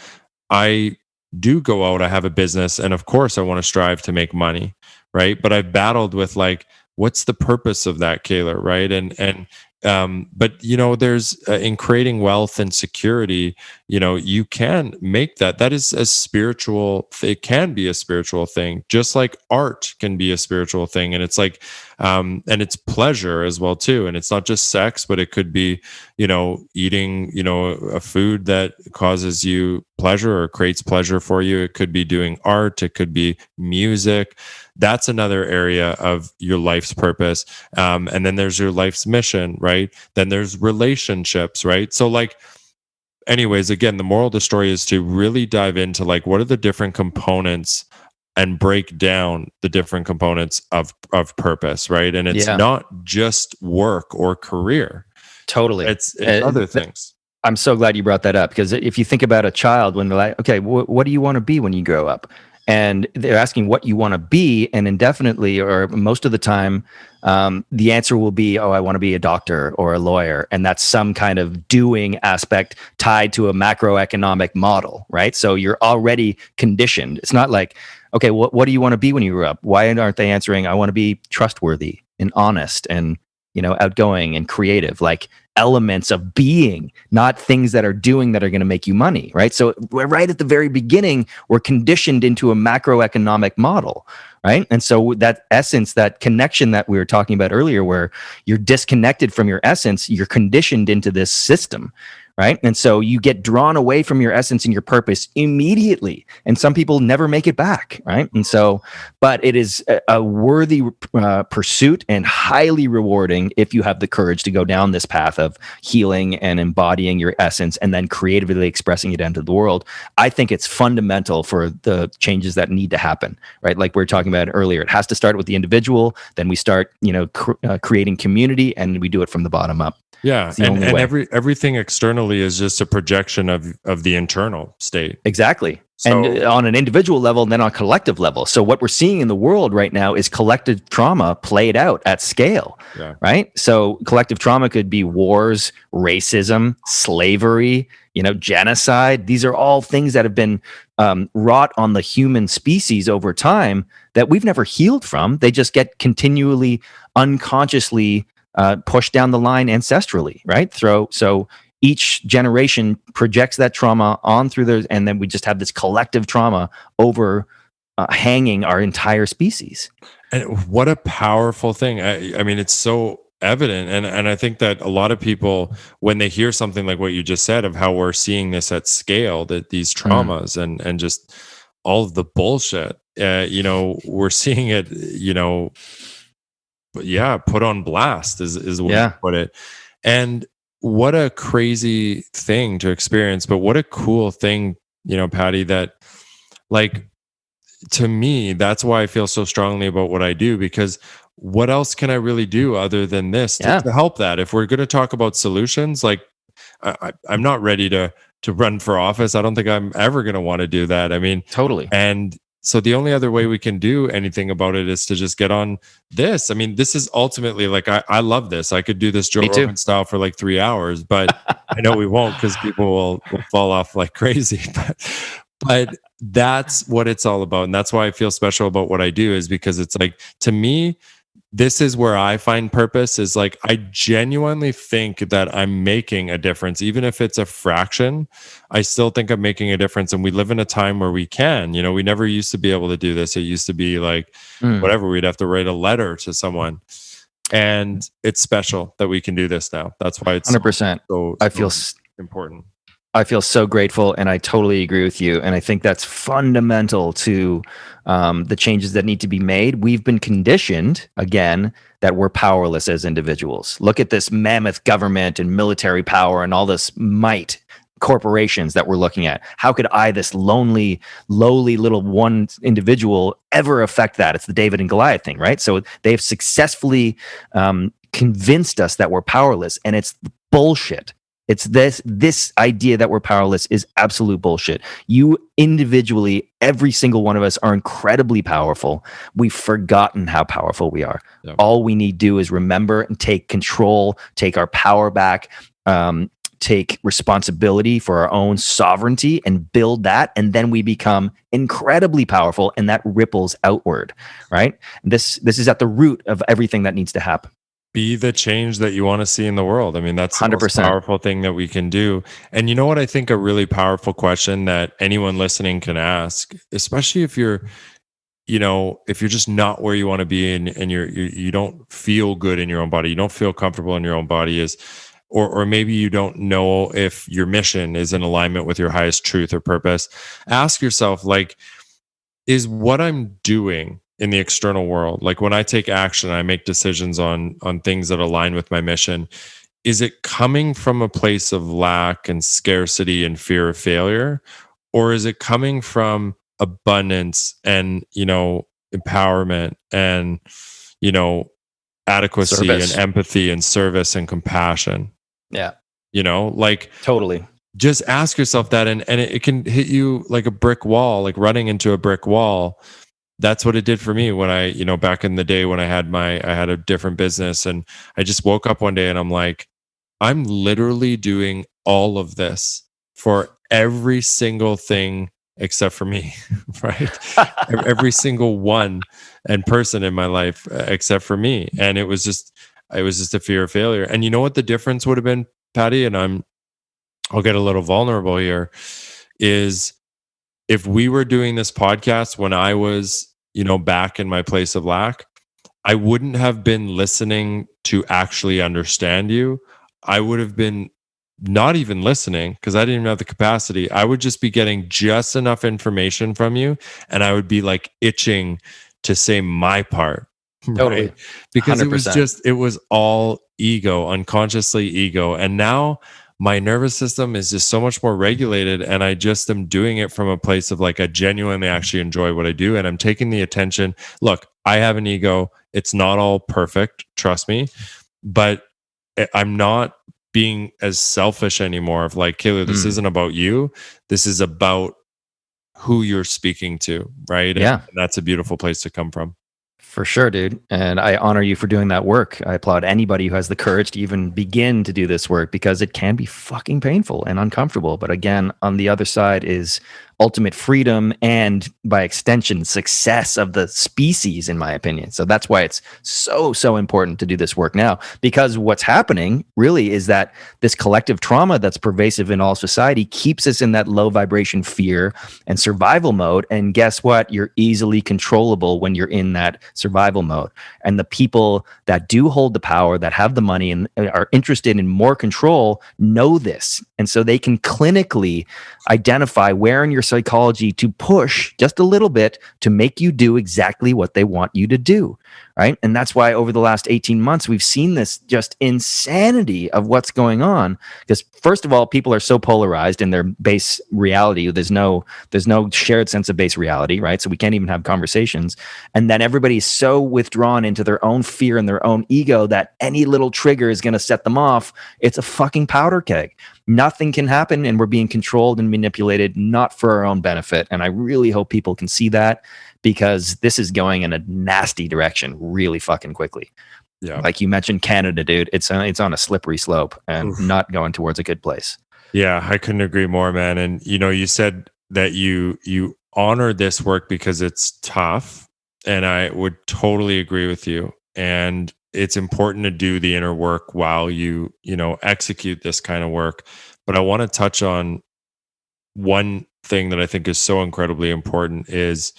I do go out, I have a business, and of course I want to strive to make money, right? But I've battled with like, what's the purpose of that, Kaylor, right? But there's in creating wealth and security, you can make that is a spiritual, it can be a spiritual thing, just like art can be a spiritual thing. And it's like, and it's pleasure as well too. And it's not just sex, but it could be, eating, a food that causes you pleasure or creates pleasure for you. It could be doing art. It could be music. That's another area of your life's purpose. And then there's your life's mission, right? Then there's relationships, right? So like, anyways, again, the moral of the story is to really dive into like, what are the different components and break down the different components of purpose, right? And it's not just work or career. Totally. It's other things. I'm so glad you brought that up, because if you think about a child when they're like, okay, what do you want to be when you grow up? And they're asking what you want to be, and indefinitely, or most of the time, the answer will be, oh, I want to be a doctor or a lawyer. And that's some kind of doing aspect tied to a macroeconomic model, right? So you're already conditioned. It's not like, okay, what do you want to be when you grow up? Why aren't they answering, I want to be trustworthy and honest and, outgoing and creative, like elements of being, not things that are doing that are going to make you money, right? So we're right at the very beginning, we're conditioned into a macroeconomic model, right? And so that essence, that connection that we were talking about earlier, where you're disconnected from your essence, you're conditioned into this system, right? And so you get drawn away from your essence and your purpose immediately. And some people never make it back, right? And so, but it is a worthy pursuit and highly rewarding if you have the courage to go down this path of healing and embodying your essence and then creatively expressing it into the world. I think it's fundamental for the changes that need to happen, right? Like we were talking about earlier, it has to start with the individual. Then we start, creating community, and we do it from the bottom up. Yeah, and everything externally is just a projection of the internal state. Exactly. So, and on an individual level, and then on a collective level. So what we're seeing in the world right now is collective trauma played out at scale, right? So collective trauma could be wars, racism, slavery, genocide. These are all things that have been wrought on the human species over time that we've never healed from. They just get continually, unconsciously pushed down the line ancestrally, right? So each generation projects that trauma on through those, and then we just have this collective trauma over hanging our entire species. And what a powerful thing. I mean, it's so evident. And I think that a lot of people, when they hear something like what you just said of how we're seeing this at scale, that these traumas and just all of the bullshit, we're seeing it, put on blast is what you put it. And what a crazy thing to experience, but what a cool thing, Patty, that like, to me, that's why I feel so strongly about what I do, because what else can I really do other than this to help that? If we're going to talk about solutions, like I'm not ready to run for office. I don't think I'm ever going to want to do that. I mean, totally. And so the only other way we can do anything about it is to just get on this. I mean, this is ultimately like, I love this. I could do this Joe Rogan style for like 3 hours, but I know we won't, because people will fall off like crazy. But that's what it's all about. And that's why I feel special about what I do, is because it's like, to me, this is where I find purpose, is like, I genuinely think that I'm making a difference. Even if it's a fraction, I still think I'm making a difference. And we live in a time where we can, we never used to be able to do this. It used to be like, whatever, we'd have to write a letter to someone. And it's special that we can do this now. That's why it's 100%. So I feel important. I feel so grateful, and I totally agree with you. And I think that's fundamental to the changes that need to be made. We've been conditioned, again, that we're powerless as individuals. Look at this mammoth government and military power and all this might corporations that we're looking at. How could I, this lonely, lowly little one individual, ever affect that? It's the David and Goliath thing, right? So they've successfully convinced us that we're powerless, and it's bullshit. It's this idea that we're powerless is absolute bullshit. You individually, every single one of us are incredibly powerful. We've forgotten how powerful we are. Yep. All we need to do is remember and take control, take our power back, take responsibility for our own sovereignty and build that. And then we become incredibly powerful, and that ripples outward, right? This is at the root of everything that needs to happen. Be the change that you want to see in the world. I mean, that's the 100%. Most powerful thing that we can do. And you know what? I think a really powerful question that anyone listening can ask, especially if you're, if you're just not where you want to be and you don't feel good in your own body, you don't feel comfortable in your own body, is, or maybe you don't know if your mission is in alignment with your highest truth or purpose. Ask yourself, like, is what I'm doing in the external world, like when I take action, I make decisions on things that align with my mission, is it coming from a place of lack and scarcity and fear of failure? Or is it coming from abundance and, empowerment and, adequacy service. And empathy and service and compassion? Yeah. Like totally. Just ask yourself that, and it can hit you like a brick wall, like running into a brick wall. That's what it did for me when I, back in the day when I had a different business, and I just woke up one day and I'm like, I'm literally doing all of this for every single thing except for me, right? Every single one and person in my life except for me. And it was just a fear of failure. And you know what the difference would have been, Patty? And I'll get a little vulnerable here, is if we were doing this podcast when I was, back in my place of lack, I wouldn't have been listening to actually understand you. I would have been not even listening because I didn't even have the capacity. I would just be getting just enough information from you, and I would be like itching to say my part. Totally. Right? Because 100%. It was all ego, unconsciously ego. And now my nervous system is just so much more regulated, and I just am doing it from a place of like, I genuinely actually enjoy what I do, and I'm taking the attention. Look, I have an ego. It's not all perfect, trust me, but I'm not being as selfish anymore of like, Kaylor, this isn't about you. This is about who you're speaking to, right? Yeah. And that's a beautiful place to come from. For sure, dude. And I honor you for doing that work. I applaud anybody who has the courage to even begin to do this work, because it can be fucking painful and uncomfortable. But again, on the other side is ultimate freedom and, by extension, success of the species, in my opinion. So that's why it's so important to do this work now, because what's happening really is that this collective trauma that's pervasive in all society keeps us in that low vibration fear and survival mode. And guess what? You're easily controllable when you're in that survival mode. And the people that do hold the power, that have the money and are interested in more control, know this. And so they can clinically identify where in your psychology to push just a little bit to make you do exactly what they want you to do, right? And that's why over the last 18 months, we've seen this just insanity of what's going on. Because first of all, people are so polarized in their base reality. There's no shared sense of base reality, right? So we can't even have conversations. And then everybody's so withdrawn into their own fear and their own ego that any little trigger is going to set them off. It's a fucking powder keg. Nothing can happen, and we're being controlled and manipulated, not for our own benefit. And I really hope people can see that, because this is going in a nasty direction really fucking quickly. Yeah. Like you mentioned Canada, dude, it's on a slippery slope and not going towards a good place. Yeah, I couldn't agree more, man. And you said that you honor this work because it's tough, and I would totally agree with you. And it's important to do the inner work while you execute this kind of work. But I want to touch on one thing that I think is so incredibly important is,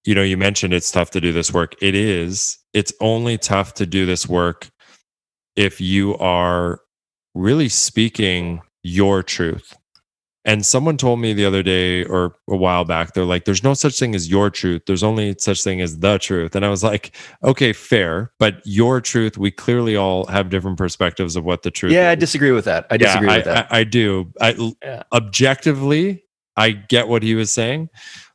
you mentioned it's tough to do this work. It is. It's only tough to do this work if you are really speaking your truth, And someone told me the other day or a while back, they're like, there's no such thing as your truth. There's only such thing as the truth. And I was like, okay, fair. But your truth, we clearly all have different perspectives of what the truth is. I disagree with that. I disagree with that. I do. Objectively, I get what he was saying.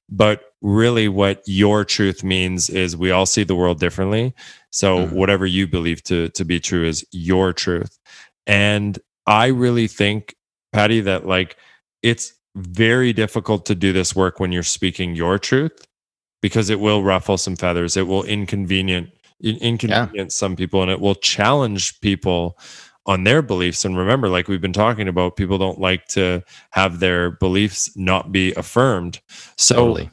But really what your truth means is we all see the world differently. So whatever you believe to be true is your truth. And I really think, Patty, that like, it's very difficult to do this work when you're speaking your truth, because it will ruffle some feathers. It will inconvenience some people, and it will challenge people on their beliefs. And remember, like we've been talking about, people don't like to have their beliefs not be affirmed. So, totally.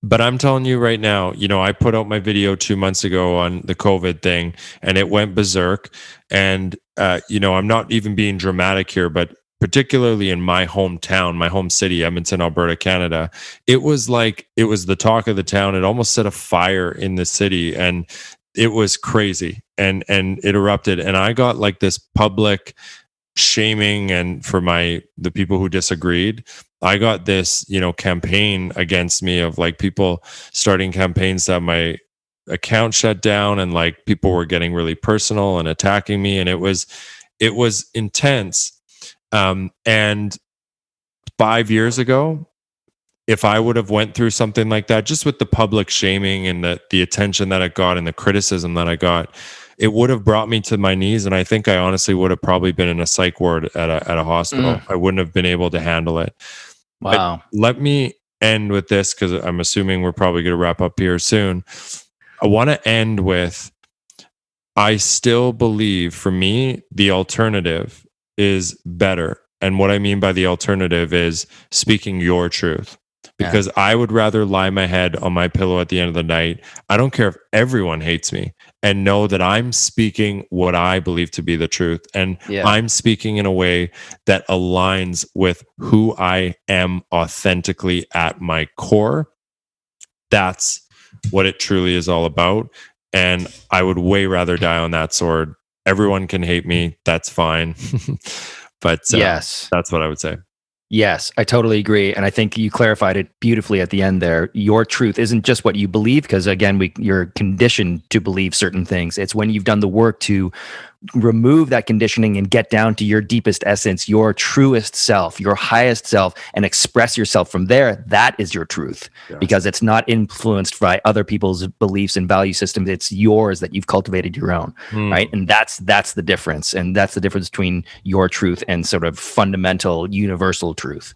But I'm telling you right now, I put out my video 2 months ago on the COVID thing, and it went berserk. And, I'm not even being dramatic here, but particularly in my hometown, my home city, Edmonton, Alberta, Canada, it was the talk of the town. It almost set a fire in the city, and it was crazy, and it erupted. And I got like this public shaming, and for the people who disagreed, I got this, campaign against me of like people starting campaigns to have my account shut down, and like people were getting really personal and attacking me, and it was intense. And 5 years ago, if I would have went through something like that, just with the public shaming and the attention that I got and the criticism that I got, it would have brought me to my knees. And I think I honestly would have probably been in a psych ward at a hospital. I wouldn't have been able to handle it. Wow. But let me end with this, because I'm assuming we're probably going to wrap up here soon. I want to end with, I still believe, for me, the alternative is better. And what I mean by the alternative is speaking your truth. Because I would rather lie my head on my pillow at the end of the night. I don't care if everyone hates me, and know that I'm speaking what I believe to be the truth. And I'm speaking in a way that aligns with who I am authentically at my core. That's what it truly is all about. And I would way rather die on that sword. Everyone can hate me. That's fine. But that's what I would say. Yes, I totally agree. And I think you clarified it beautifully at the end there. Your truth isn't just what you believe, because again, you're conditioned to believe certain things. It's when you've done the work to remove that conditioning and get down to your deepest essence, your truest self, your highest self, and express yourself from there. That is your truth, because it's not influenced by other people's beliefs and value systems. It's yours, that you've cultivated your own, right? And that's the difference. And that's the difference between your truth and sort of fundamental universal truth.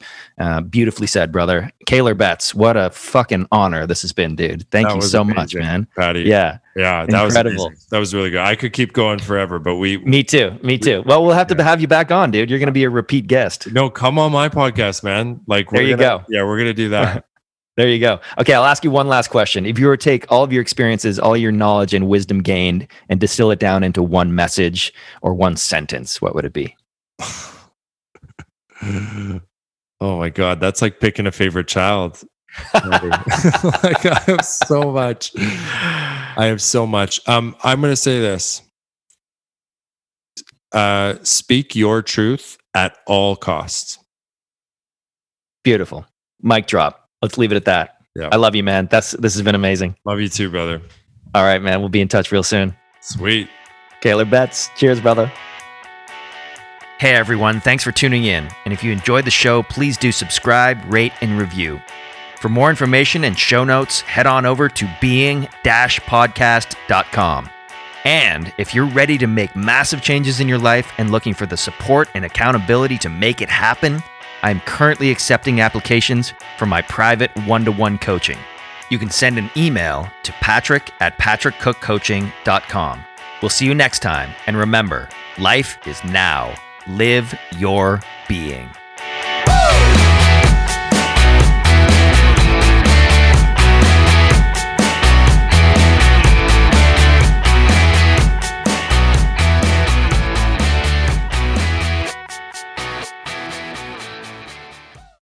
Beautifully said, brother. Kaylor Betts, what a fucking honor this has been, dude. Thank you so much, man. Patty. Yeah, that incredible. That was really good. I could keep going forever, but Me too. Well, we'll have to have you back on, dude. You're going to be a repeat guest. No, come on my podcast, man. Like, there you go. Yeah, we're going to do that. There you go. Okay, I'll ask you one last question. If you were to take all of your experiences, all your knowledge and wisdom gained, and distill it down into one message or one sentence, what would it be? Oh my God, that's like picking a favorite child. Like, I have so much. I'm going to say this. Speak your truth at all costs. Beautiful. Mic drop. Let's leave it at that. Yeah. I love you, man. This has been amazing. Love you too, brother. All right, man. We'll be in touch real soon. Sweet. Kaylor Betts. Cheers, brother. Hey, everyone. Thanks for tuning in. And if you enjoyed the show, please do subscribe, rate, and review. For more information and show notes, head on over to being-podcast.com. And if you're ready to make massive changes in your life and looking for the support and accountability to make it happen, I'm currently accepting applications for my private one-to-one coaching. You can send an email to patrick@patrickcookcoaching.com. We'll see you next time. And remember, life is now. Live your being.